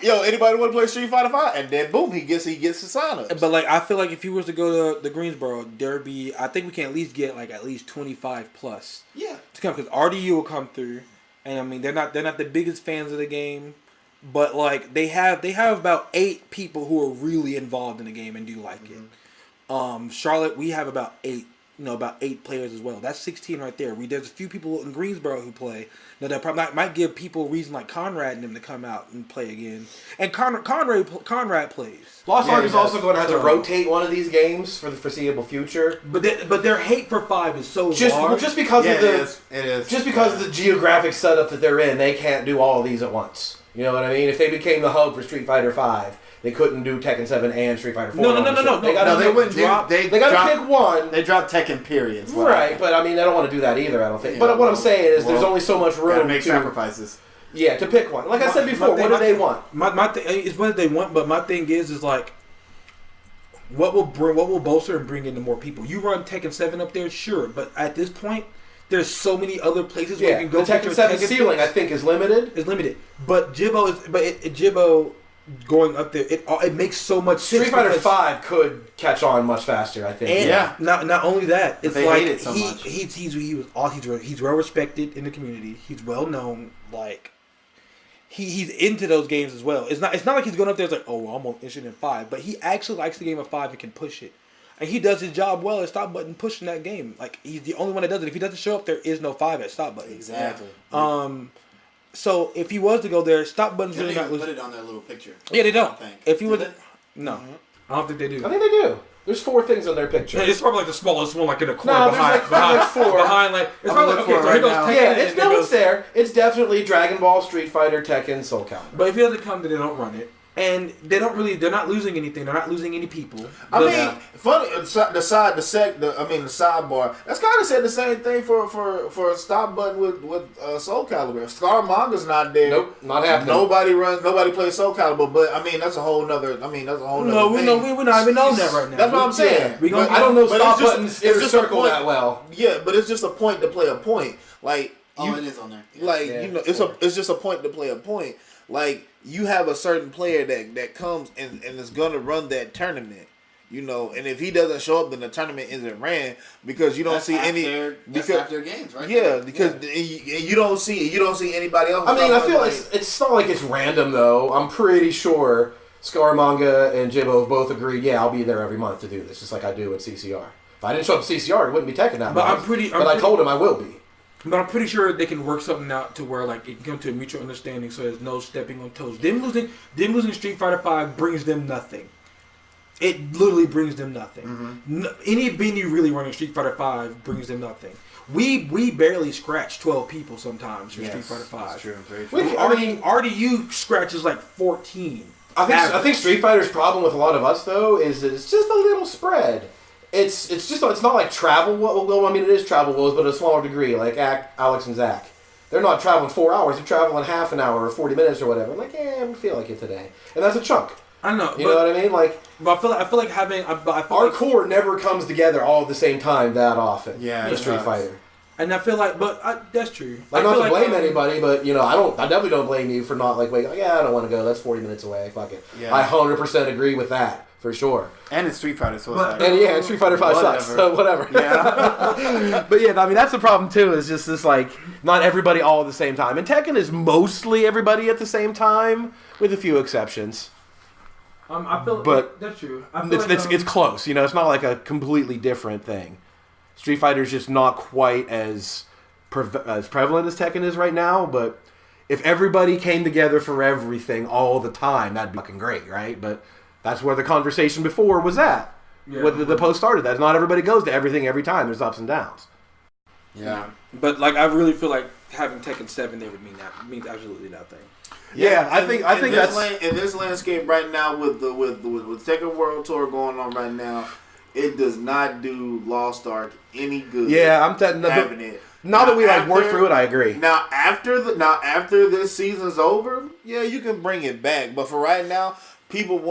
Yo, anybody want to play Street Fighter 5? And then boom, he gets his sign-ups. But like, I feel like if he was to go to the Greensboro, I think we can at least get like at least 25 plus. Yeah. To come, because RDU will come through. And I mean, they're not the biggest fans of the game, but like they have about 8 people who are really involved in the game and do like it. Charlotte, we have about 8 players as well. That's 16 right there. There's a few people in Greensboro who play. Now that probably might give people a reason like Conrad and them to come out and play again. And Conrad plays. Lost Ark is also going to have to rotate one of these games for the foreseeable future. But their hate for 5 is so large. Just because of it is. Just because of the geographic setup that they're in, they can't do all of these at once. You know what I mean? If they became the hub for Street Fighter 5, they couldn't do Tekken 7 and Street Fighter 4. No. They wouldn't drop. They got to pick one. They dropped Tekken periods. Right, but I mean, they don't want to do that either, I don't think. But what I'm saying is there's only so much room to make sacrifices. Yeah, to pick one. Like I said before, what do they want? My thing is what they want, but my thing is like, what will bolster and bring in more people? You run Tekken 7 up there, sure, but at this point, there's so many other places where you can go. The Tekken 7 ceiling, I think, is limited. But Jibbo going up there, it makes so much sense. Street Fighter 5 could catch on much faster, I think. And not only that, it's they like hate it so much. He's well respected in the community. He's well known. Like he's into those games as well. It's not like he's going up there like, oh, well, I'm more interested in 5, but he actually likes the game of 5 and can push it. And he does his job well at Stop Button pushing that game. Like he's the only one that does it. If he doesn't show up, there is no 5 at Stop Button. Exactly. So if he was to go there, Stop Button's really not losing. Put it on their little picture. Yeah, they don't. If he was, no, Mm-hmm. I don't think they do. I think they do. There's 4 things on their picture. Yeah, it's probably like the smallest one, like in a corner No, behind, there's like 4. behind, like it's probably like, okay, so here goes Tekken. Yeah, it's there. It's definitely Dragon Ball, Street Fighter, Tekken, Soul Calibur. But if he doesn't come, then they don't run it. And they're not losing anything. They're not losing any people. I mean, funny the sidebar. That's kind of said the same thing for Stop Button with Soul Calibur. Scaramouche's not there. Nope, not happening. Nobody plays Soul Calibur. But I mean, that's a whole nother. We're not even on that right now. That's what I'm saying. Yeah. I don't know Stop Button's inner circle that well. Yeah, but it's just a point to play a point. Like it is on there. Like it's just a point to play a point. Like you have a certain player that comes and is gonna run that tournament, and if he doesn't show up, then the tournament isn't ran because you don't see any after games, right? Yeah, because and you don't see anybody else. I mean, I feel like it's not like it's random though. I'm pretty sure Scaramanga and Jibbo have both agreed. Yeah, I'll be there every month to do this, just like I do at CCR. If I didn't show up at CCR, it wouldn't be Tekken that month. I told him I will be. But I'm pretty sure they can work something out to where like it can come to a mutual understanding, so there's no stepping on toes. Them losing Street Fighter 5 brings them nothing. It literally brings them nothing. Mm-hmm. Any venue really running Street Fighter 5 brings them nothing. We barely scratch 12 people sometimes for Street Fighter 5. That's true. Very true. RDU scratches like 14. I think Street Fighter's problem with a lot of us though is that it's just a little spread. It's not like travel. Well, I mean, it is travel woes, but at a smaller degree. Like Alex and Zach, they're not traveling 4 hours. They're traveling half an hour or 40 minutes or whatever. I'm like, I don't feel like it today, and that's a chunk. I know. You know what I mean? Like, but I feel like having our core never comes together all at the same time that often. Yeah, for Street Fighter. And I feel like, that's true. Like, not to blame anybody, but I definitely don't blame you for not like waiting. Like, I don't want to go. That's 40 minutes away. Fuck it. Yeah. I 100% agree with that. For sure. And it's Street Fighter, so it's like... And Street Fighter 5 sucks, so whatever. Yeah. But yeah, I mean, that's the problem too, is just this, like, not everybody all at the same time. And Tekken is mostly everybody at the same time, with a few exceptions. I feel but that's true. It's close, it's not like a completely different thing. Street Fighter is just not quite as prevalent as Tekken is right now, but if everybody came together for everything all the time, that'd be fucking great, right? But that's where the conversation before was at. Yeah. When the post started, that not everybody goes to everything every time. There's ups and downs. Yeah. But like I really feel like having Tekken 7 there would means absolutely nothing. Yeah, I think that's in this landscape right now with Tekken World Tour going on right now, it does not do Lost Ark any good. Yeah, I'm having it. Now that we work through it, I agree. Now after this season's over, yeah, you can bring it back. But for right now, people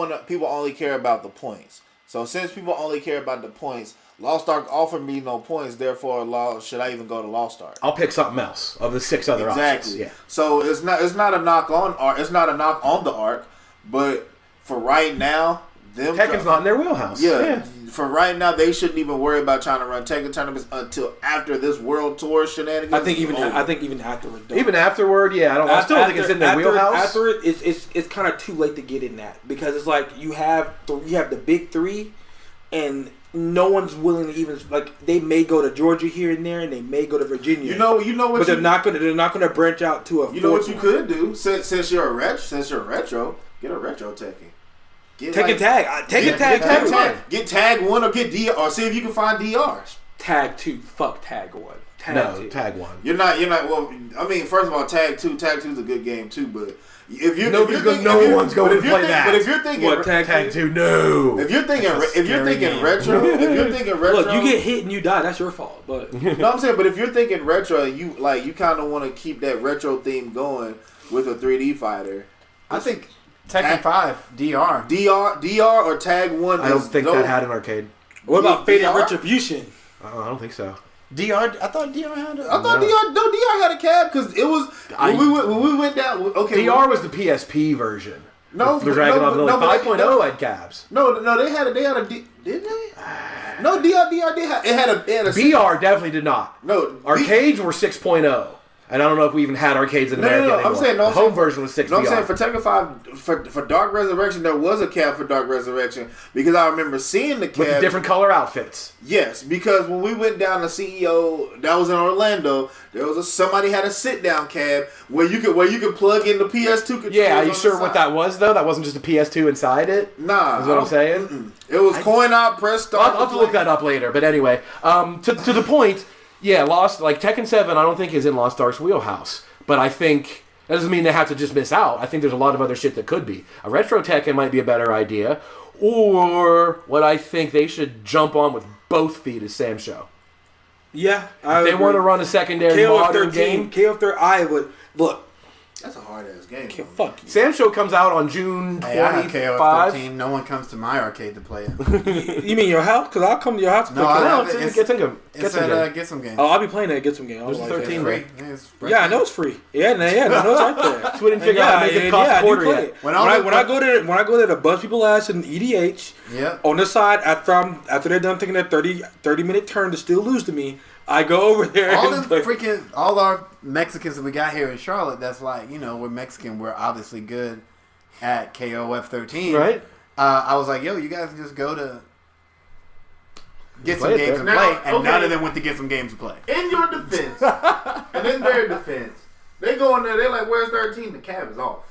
only care about the points. So since people only care about the points, Lost Ark offered me no points. Therefore, should I even go to Lost Ark? I'll pick something else of the 6 other options. Yeah. So it's not a knock on Ark. It's not a knock on the Ark, but for right now, Tekken's not in their wheelhouse. Yeah. For right now, they shouldn't even worry about trying to run Tekken tournaments until after this World Tour shenanigans. I think even afterward. Though. Even afterward, yeah. I still think it's in their wheelhouse. After it, it's kind of too late to get in that because it's like you have the big 3, and no one's willing to even they may go to Georgia here and there, and they may go to Virginia. You know what? But they're not gonna branch out to a. You know what you could do since you're a retro, get a retro Tekken. Take tag. Get tag 1 or get DR, or see if you can find DRs. Tag 2, fuck tag 1. Tag 1. You're not. Well, I mean, first of all, tag 2 is a good game too, but. No one's going to play that. But if you're thinking tag 2, no. If you're thinking retro, look, you get hit and you die. That's your fault. But no, I'm saying, but if you're thinking retro, and you kind of want to keep that retro theme going with a 3D fighter. I think Tekken 5 DR or Tag 1. I don't think that had an arcade. What about Faded Retribution? I don't think so. DR, I thought DR had DR had a cab because it was when we went down. Okay, DR was the PSP version. No, the Dragon Ball 5.0 had cabs. No, they had a did they? No, DR did have it had a BR definitely did not. No, arcades were 6.0. And I don't know if we even had arcades in America anymore. I'm saying the home version was 6. No, I'm saying for Tekken 5, for Dark Resurrection, there was a cab for Dark Resurrection because I remember seeing the cab with the different color outfits. Yes, because when we went down to CEO, that was in Orlando. There was somebody had a sit down cab where you could plug in the PS2 controllers. Yeah, are you sure what that was though? That wasn't just a PS2 inside it. Nah, is what I'm saying. It was coin out, press start. I'll have to look that up later. But anyway, to the point. Yeah, Tekken 7 I don't think is in Lost Ark's wheelhouse. But I think that doesn't mean they have to just miss out. I think there's a lot of other shit that could be. A retro Tekken might be a better idea. Or what I think they should jump on with both feet is Sam Show. Yeah. If they want to run a secondary modern game. I would look. That's a hard ass game. Fuck you. Sam Show comes out on June 25. KOF 13. No one comes to my arcade to play it. You mean your house? Because I'll come to your house to play. Get some games. Oh, I'll be playing that. Get some games. There's 13 free. Yeah, I know it's free. Yeah, no, it's right there. So we didn't figure out how to make it cost a quarter yet. When I go there to buzz people ass in EDH. Yeah. On the side after they're done taking that 30-minute turn to still lose to me. I go over there all our Mexicans that we got here in Charlotte, that's we're Mexican, we're obviously good at KOF 13. Right. I was like, yo, you guys just go to get some games to play, and none of them went to get some games to play. In your defense, and in their defense, they go in there, they're like, where's 13? The cab is off.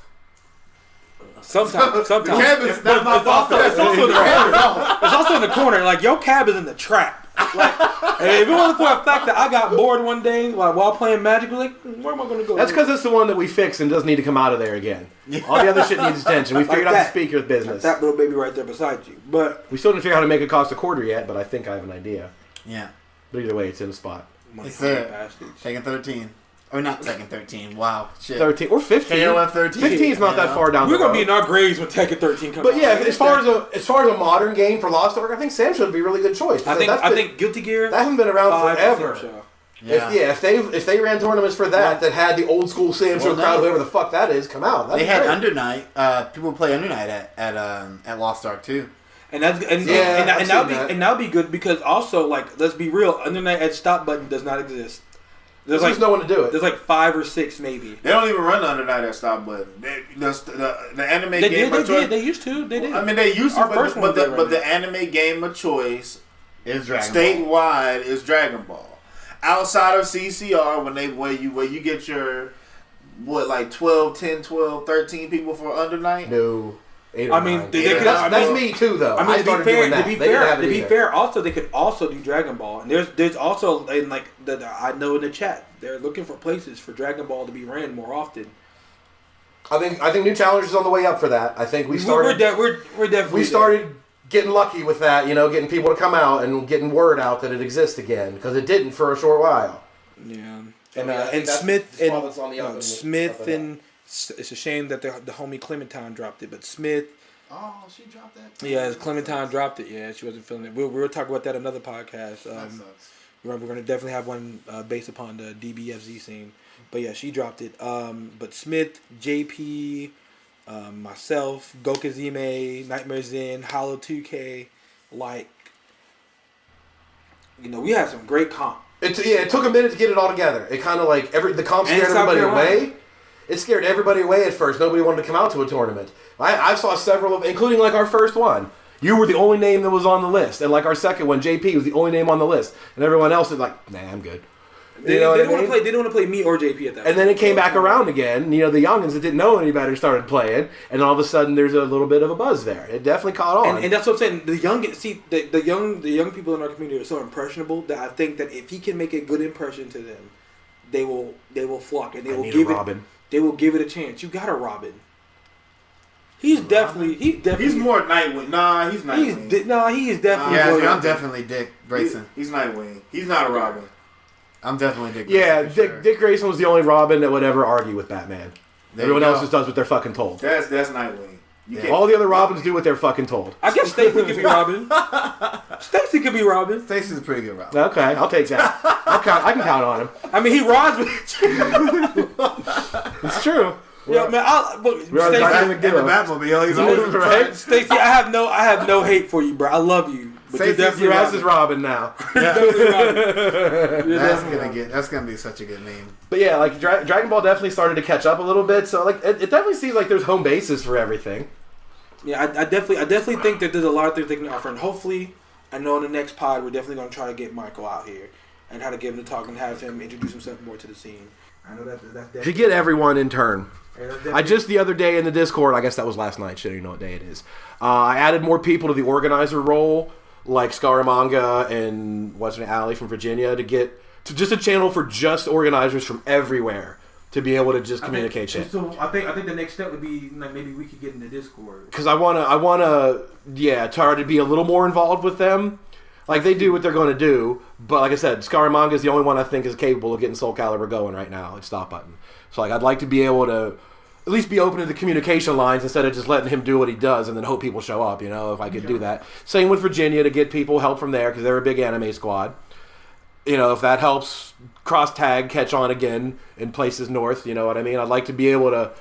Sometimes. The cab is not my fault. It's also in the corner. Like, your cab is in the trap. Hey, if it wasn't for the fact that I got bored one day while playing Magic, where am I going to go? That's because it's the one that we fixed and doesn't need to come out of there again. All the other shit needs attention. We figured out the speaker's business. That little baby right there beside you. But we still didn't figure out how to make it cost a quarter yet, but I think I have an idea. Yeah. But either way, it's in a spot. It's Tekken 13. Or not Tekken 13. Wow. Shit. 13 or 15. KOF 13. 15 is not that far down the road. We're going to be in our graves when Tekken 13 comes out. But yeah, as far as a modern game for Lost Ark, I think Sam should be a really good choice. I think Guilty Gear. That hasn't been around forever. Yeah. If they ran tournaments for that had the old school Sam Show crowd, whoever the fuck that is, come out. They had Under Night. People play Under Night at Lost Ark too. And that'll be good because also let's be real, Under Night at stop button does not exist. There's no one to do it. There's 5 or 6 maybe. They don't even run the Under Night at stop button. The anime game. They used to. They did. I mean, they used to. But the anime game of choice Is Dragon Ball. Statewide is Dragon Ball. Outside of CCR, where you get your 10, 12, 13 people for under night? No. I mean, that's me too, though. I mean, started doing that. To be fair, also they could also do Dragon Ball, and there's also in I know in the chat they're looking for places for Dragon Ball to be ran more often. I think New Challengers is on the way up for that. I think we started. We're definitely. We started getting lucky with that, getting people to come out and getting word out that it exists again, because it didn't for a short while. Yeah, and Smith and Smith and it's a shame that the homie Clementine dropped it, but Smith. Oh, she dropped that. Yeah, Clementine dropped it. Yeah, she wasn't feeling it. We'll talk about that in another podcast. That sucks. We're going to definitely have one based upon the DBFZ scene. But yeah, she dropped it. But Smith, JP, myself, Gokazime, Nightmare Zen, Hollow 2K, we had some great comp. It took a minute to get it all together. It kind of the comp scared everybody away. It scared everybody away at first. Nobody wanted to come out to a tournament. I saw several of, including our first one. You were the only name that was on the list, and our second one, JP, was the only name on the list, and everyone else was like, "Nah, I'm good." They didn't want to play me or JP at that point. And then it came back around again. The youngins that didn't know any better started playing, and all of a sudden there's a little bit of a buzz there. It definitely caught on. And that's what I'm saying. The young people in our community are so impressionable that I think that if he can make a good impression to them, they will flock and they will give it. They will give it a chance. You got a Robin. He's definitely. He's more Nightwing. Nah, he's Nightwing. He is definitely. Yeah, I'm definitely Dick Grayson. He's Nightwing. He's not a Robin. I'm definitely Dick Grayson. Yeah, Dick Grayson was the only Robin that would ever argue with Batman. Everyone else just does what they're fucking told. That's Nightwing. All the other Robins do what they're fucking told. I guess Stacey could be Robin. Stacey could be Robin. Stacey's a pretty good Robin. Okay, I'll take that. I can count on him. I mean, he rides with. It's true. Yeah, man. Stacey and the Batmobile. He's always right. Stacey, I have no hate for you, bro. I love you. But your ass is Robin now. That's gonna be such a good meme. But yeah, Dragon Ball definitely started to catch up a little bit. So it definitely seems like there's home bases for everything. Yeah, I definitely think that there's a lot of things they can offer, and hopefully, I know in the next pod we're definitely gonna try to get Michael out here and how to get him to talk and have him introduce himself more to the scene. I know that's definitely. To get everyone in turn. I just the other day in the Discord, I guess that was last night. Shit, I don't even know what day it is. I added more people to the organizer role, like Scaramanga and Allie from Virginia, to get to just a channel for just organizers from everywhere to be able to just communicate shit. So I think the next step would be maybe we could get in the Discord, because I wanna try to be a little more involved with them. They do what they're going to do, but like I said, Scaramanga is the only one I think is capable of getting Soul Calibur going right now. It's Stop Button. So I'd like to be able to at least be open to the communication lines instead of just letting him do what he does and then hope people show up, if I could do that. Same with Virginia, to get people help from there because they're a big anime squad. If that helps cross tag catch on again in places north, you know what I mean? I'd like to be able to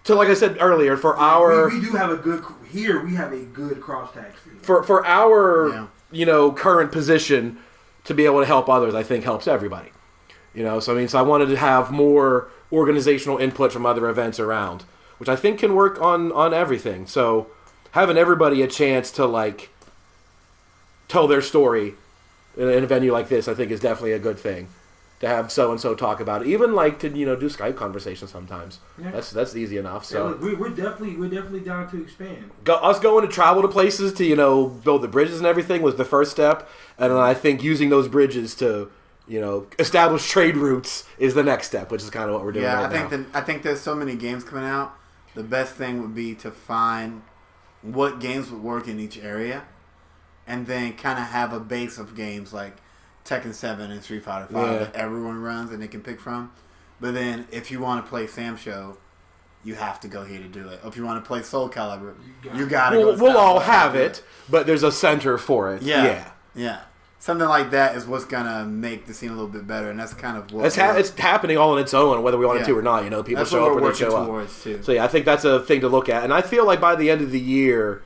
like I said earlier, for our... We do have a good... Here, we have a good cross tag scene. For our, current position, to be able to help others, I think helps everybody. So I wanted to have more organizational input from other events around, which I think can work on everything. So having everybody a chance to tell their story in a venue like this, I think is definitely a good thing. To have so and so talk about it, even to do Skype conversations sometimes. Yeah. That's easy enough. So we're definitely down to expand. Us going to travel to places to build the bridges and everything was the first step, and then I think using those bridges to establish trade routes is the next step, which is kind of what we're doing right now. I think there's so many games coming out. The best thing would be to find what games would work in each area, and then kind of have a base of games like Tekken 7 and Street Fighter 5 that everyone runs and they can pick from. But then if you want to play Sam Show, you have to go here to do it. Or if you want to play Soul Calibur, you got to go. We'll all have it, but there's a center for it. Yeah. Something like that is what's gonna make the scene a little bit better, and that's kind of what it's happening all on its own, whether we want it to or not. People that's show up or they show up. Too. So I think that's a thing to look at, and I feel like by the end of the year,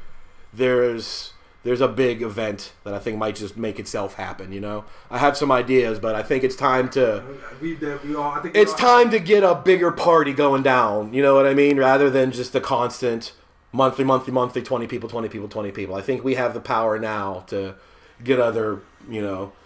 there's a big event that I think might just make itself happen. I have some ideas, but I think it's time to. It's time to get a bigger party going down. You know what I mean? Rather than just the constant monthly, 20 people. I think we have the power now to get other,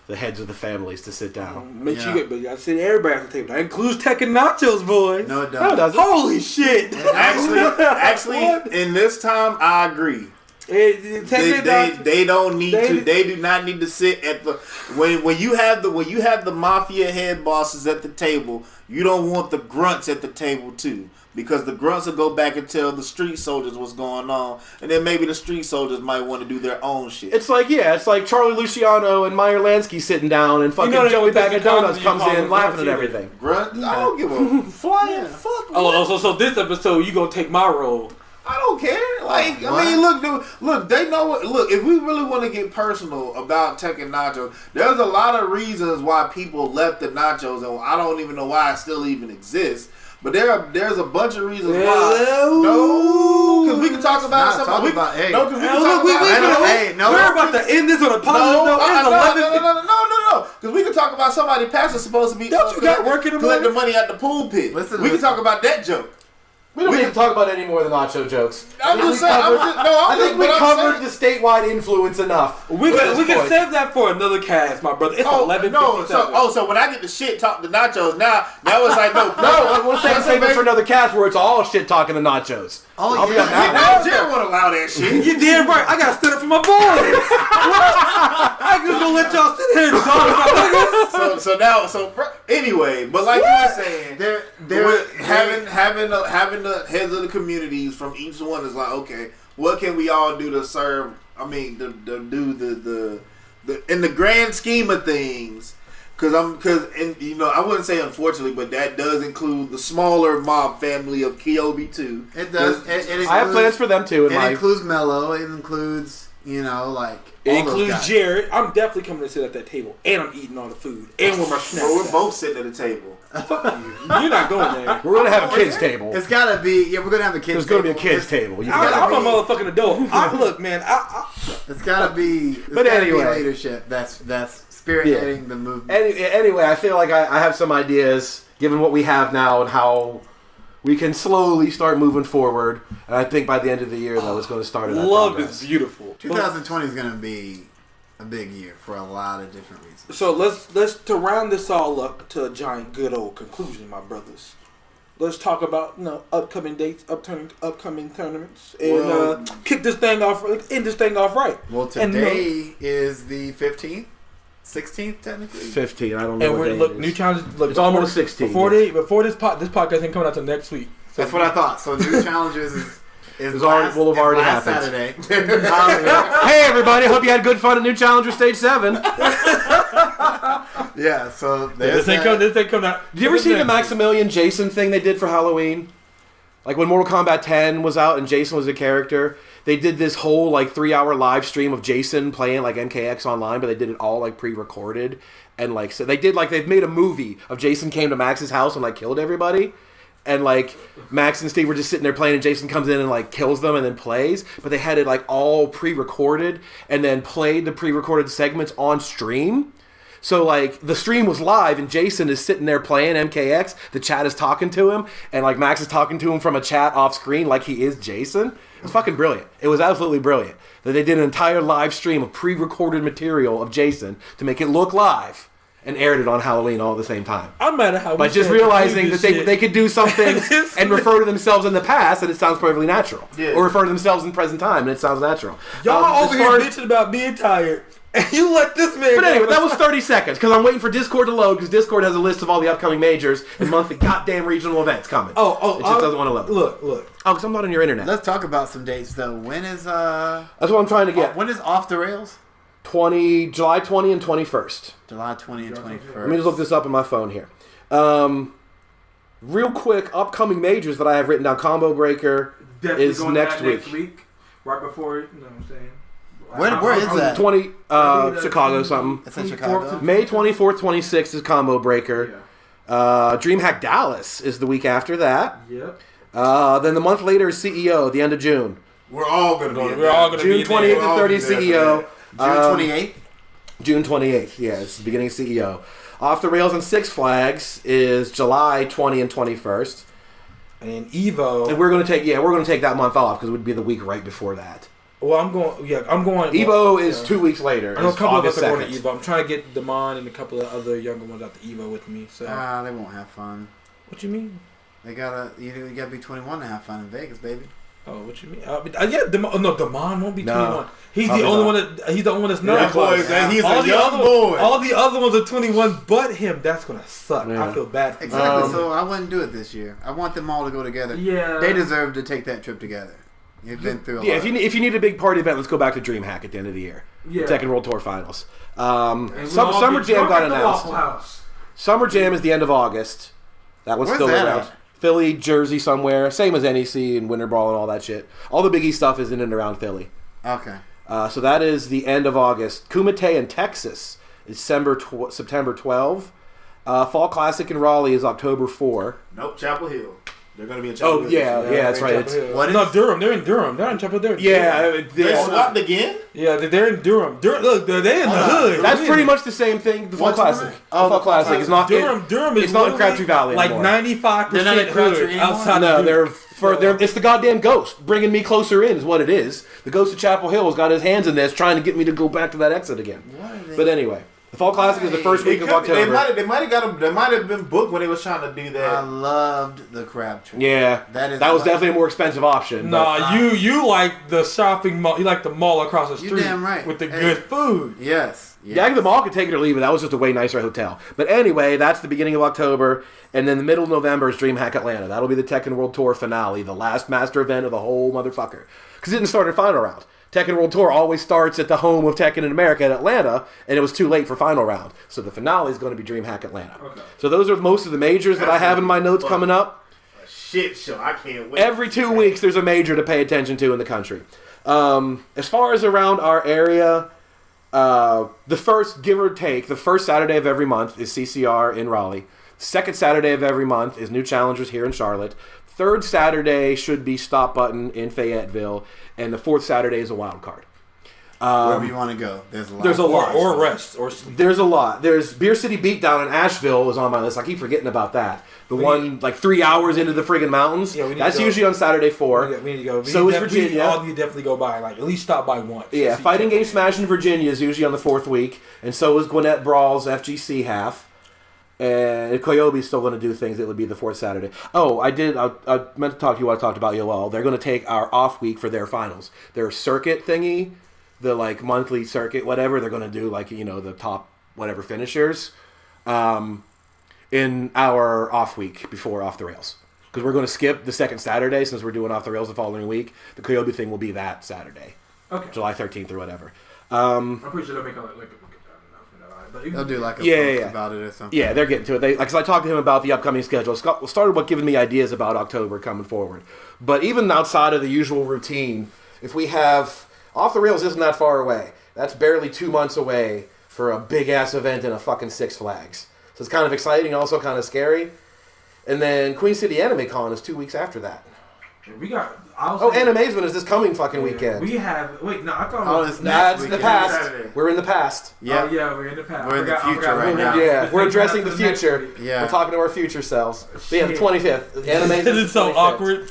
the heads of the families to sit down. Make sure you get, but I said everybody at the table. That includes Tech and Nachos, boys. No, it No, it doesn't. doesn't. Holy shit! Actually, in this time, I agree. They don't need to. They do not need to sit at the when you have the mafia head bosses at the table. You don't want the grunts at the table too, because the grunts will go back and tell the street soldiers what's going on, and then maybe the street soldiers might want to do their own shit. It's like Charlie Luciano and Meyer Lansky sitting down, and fucking Joey Bag of Donuts comes in laughing at everything. Grunt, I don't give a flying fuck. So this episode you gonna take my role. I don't care. Like, I mean, look, they know what. Look, if we really want to get personal about Tech and Nachos, there's a lot of reasons why people left the Nachos, and I don't even know why it still even exists. But there's a bunch of reasons why. No, because we can talk about something. No, because we can talk about. We're about to end this on a positive note. No. Because we can talk about somebody pastor supposed to be collecting money at the pool pit. We can talk about that joke. We don't need to talk about any more of the nacho jokes. I'm just saying. I think we covered the statewide influence enough. We can save that for another cast, my brother. It's 11:57. So when I get the shit talk to nachos, now it's like no. We'll save it for another cast where it's all shit talking to nachos. Oh, I'll be on that one. Jared won't allow that shit. You damn right. I gotta stand up for my boys. I just gonna let y'all sit here and talk about niggas. Anyway, but like you were saying, having the heads of the communities from each one is like, okay, what can we all do to serve? I mean, to do the in the grand scheme of things. I wouldn't say unfortunately, but that does include the smaller mob family of Kyobi too. It does. I have plans for them too. It includes Mello. It includes it includes Jared. I'm definitely coming to sit at that table, and I'm eating all the food, and with my snacks. Bro, we're both sitting at the table. Fuck you. You're not going there. We're gonna have a kids table. It's gotta be. Yeah, we're gonna have a kids. There's gonna be a kids table. I'm a motherfucking adult. Look, man. It's gotta be. But anyway, leadership. That's spearheading the movement. Anyway, I feel like I have some ideas, given what we have now and how we can slowly start moving forward. And I think by the end of the year, though, it's going to start. Love is beautiful. 2020 is going to be a big year for a lot of different reasons. So let's to round this all up to a giant good old conclusion, my brothers. Let's talk about upcoming dates, upcoming tournaments, and kick this thing off. End this thing off right. Well, today is the 15th. 16th technically. 15. I don't know. And we're new challenges. Look, it's almost 16. Before this podcast ain't coming out till next week. So that's what I thought. So new challenges will have already happened. Saturday. Hey everybody! Hope you had good fun at New Challenger Stage 7. Yeah. So this ain't coming out. Did you ever see the Maximilian Jason thing they did for Halloween? Like when Mortal Kombat 10 was out and Jason was a character, they did this whole 3-hour live stream of Jason playing MKX online, but they did it all pre-recorded. And so they did they've made a movie of Jason came to Max's house and killed everybody. And Max and Steve were just sitting there playing and Jason comes in and kills them and then plays. But they had it all pre-recorded and then played the pre-recorded segments on stream. So, the stream was live, and Jason is sitting there playing MKX. The chat is talking to him, and, Max is talking to him from a chat off screen like he is Jason. It was fucking brilliant. It was absolutely brilliant. That they did an entire live stream of pre-recorded material of Jason to make it look live and aired it on Halloween all at the same time. I'm mad at how by just realizing that they could do something and refer to themselves in the past, and it sounds perfectly natural. Yeah. Or refer to themselves in present time, and it sounds natural. Y'all over here bitching about being tired. And you let this man. But anyway, that was 30 seconds because I'm waiting for Discord to load because Discord has a list of all the upcoming majors and monthly goddamn regional events coming. It just doesn't want to load. Look. Oh, because I'm not on your internet. Let's talk about some dates though. When is That's what I'm trying to get. When is Off the Rails? July 20 and 21st. July 20 and 21st. Let me just look this up on my phone here. Real quick, upcoming majors that I have written down. Combo Breaker is next week. Right before, you know what I'm saying? Where is that? Chicago something. It's in Chicago. May 24th, 26th is Combo Breaker. Yeah. DreamHack Dallas is the week after that. Yep. Then the month later is CEO, the end of June. We're all going to be June 28th to 30th CEO. June 28th? June 28th, yeah. It's the beginning of CEO. Off the Rails and Six Flags is July 20 and 21st. And Evo. And we're going to take that month off because it would be the week right before that. Well, I'm going. Yeah, I'm going. Evo is 2 weeks later. I know a couple of us August are going to 2nd. Evo. I'm trying to get Damon and a couple of other younger ones out to Evo with me. So They won't have fun. what you mean? You gotta be 21 to have fun in Vegas, baby. Oh, what you mean? Yeah, Damon won't be No, 21. He's probably the only not. one that he's the only one that's Yeah, not. boys, man. He's all a the young other boy. All the other ones are 21, but him. That's gonna suck. Yeah. I feel bad for him. Exactly. So I wouldn't do it this year. I want them all to go together. Yeah. They deserve to take that trip together. You've been through a lot. If you need a big party event, let's go back to DreamHack at the end of the year. Yeah. Tekken World Tour Finals. And we'll Summer all get Jam drunk got at the announced. Waffle House. Summer Jam is the end of August. That one's Where's still that around. at? Philly, Jersey, somewhere. Same as NEC and Winter Brawl and all that shit. All the Big East stuff is in and around Philly. Okay. So that is the end of August. Kumite in Texas is September 12. Fall Classic in Raleigh is October 4. Nope, Chapel Hill. They're going to be in Chapel Oh, Hill. yeah, that's right. Chapel Hill. What No, is- Durham. They're in Durham. They're in Chapel Hill. Yeah, They swapped again? Yeah, they're in Durham. Look, they're in the hood. that's pretty much the same thing. The Fall What's Classic. the- The Fall Classic is not Durham is It's not in literally Crabtree Valley like anymore. 95% They're not in Crabtree hood anymore? outside. No, of Durham. they're it's the goddamn ghost bringing me closer in is what it is. The ghost of Chapel Hill has got his hands in this, trying to get me to go back to that exit again. But anyway, the Fall Classic is the first week of October. They might have got them. They might have been booked when they was trying to do I that. loved the crab tree. Yeah, That was definitely a more expensive option. but- Nah, you like the shopping mall. You like the mall across the You street damn right. with the Hey. good food. Yes. Yeah, the mall could take it or leave it. That was just a way nicer hotel. But anyway, that's the beginning of October. And then the middle of November is DreamHack Atlanta. That'll be the Tekken World Tour finale, the last master event of the whole motherfucker. Because it didn't start at final round. Tekken World Tour always starts at the home of Tekken in America in Atlanta, and it was too late for final round. So the finale is going to be DreamHack Atlanta. Okay. So those are most of the majors that I have in my notes coming up. A shit show. I can't wait. Every 2 weeks, there's a major to pay attention to in the country. As far as around our area, the first, give or take, the first Saturday of every month is CCR in Raleigh. Second Saturday of every month is New Challengers here in Charlotte. Third Saturday should be Stop Button in Fayetteville. And the fourth Saturday is a wild card. Wherever you want to go, there's a lot. There's a lot. Or rest or sleep. There's a lot. There's Beer City Beatdown in Asheville is on my list. I keep forgetting about that. The one like 3 hours into the friggin' mountains. Yeah, we need That's to go. usually on Saturday 4. We need to go. So is Virginia. We all need to definitely go by. Like at least stop by once. Yeah, See Fighting Chapel Game Hill. Smash in Virginia is usually on the 4th week, and so is Gwinnett Brawl's FGC half. And Koyobe's still going to do things. It would be the 4th Saturday. Oh, I meant to talk to you what I talked about Yoel. They're going to take our off week for their finals. Their circuit thingy, the like monthly circuit, whatever. They're going to do like, you know, the top whatever finishers in our off week before Off the Rails. Because we're going to skip the second Saturday since we're doing Off the Rails the following week. The Koyobe thing will be that Saturday. Okay. July 13th or whatever. I'm pretty sure they'll make a but They'll do like a Yeah, post yeah. about it or something. Yeah, they're getting to it. Cause I talked to him about the upcoming schedule. Scott started what giving me ideas about October coming forward. But even outside of the usual routine, if we have Off the Rails isn't that far away. That's barely 2 months away for a big ass event in a fucking Six Flags. So it's kind of exciting, also kind of scary. And then Queen City Anime Con is 2 weeks after that. we got. Animazement is this coming fucking weekend. We have. Wait, no, I thought. Oh, it's That's next the weekend. past. Saturday. We're in the past. Yeah. Oh, yeah, we're in the past. We're in the I future forgot right we now. were- Yeah, we're thing addressing the after next future. week. Yeah. We're talking to our future selves. But yeah, the Shit. 25th. Animation. This is so awkward.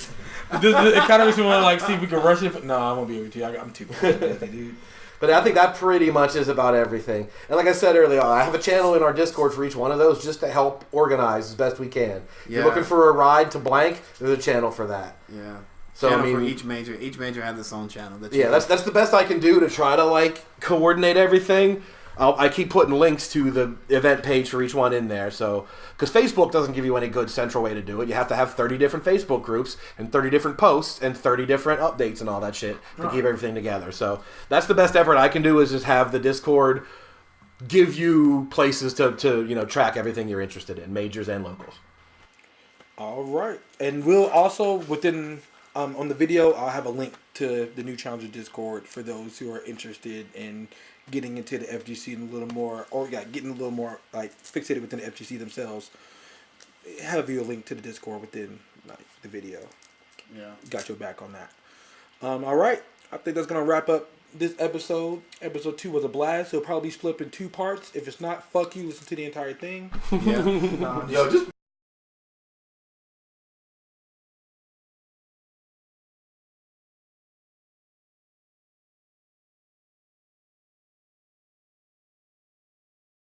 It kind of makes me want to like see if we can rush it. But no, I won't be able to. I'm too busy, dude. But I think that pretty much is about everything. And like I said earlier, I have a channel in our Discord for each one of those just to help organize as best we can. If you're Yeah. looking for a ride to blank, there's a channel for that. Yeah. So, Channel I mean, for each major has its own channel. That you yeah, can- that's the best I can do to try to like coordinate everything. I keep putting links to the event page for each one in there. So, because Facebook doesn't give you any good central way to do it. You have to have 30 different Facebook groups and 30 different posts and 30 different updates and all that shit to keep everything together. So that's the best effort I can do is just have the Discord give you places to you know track everything you're interested in, majors and locals. All right, and we'll also within on the video I'll have a link to the New Challenger Discord for those who are interested in getting into the FGC a little more, or getting a little more like fixated within the FGC themselves. Have you a link to the Discord within like the video. Yeah. Got your back on that. All right, I think that's gonna wrap up this episode. Episode 2 was a blast. It'll probably be split in 2 parts. If it's not, fuck you. Listen to the entire thing. Yeah. Yo, just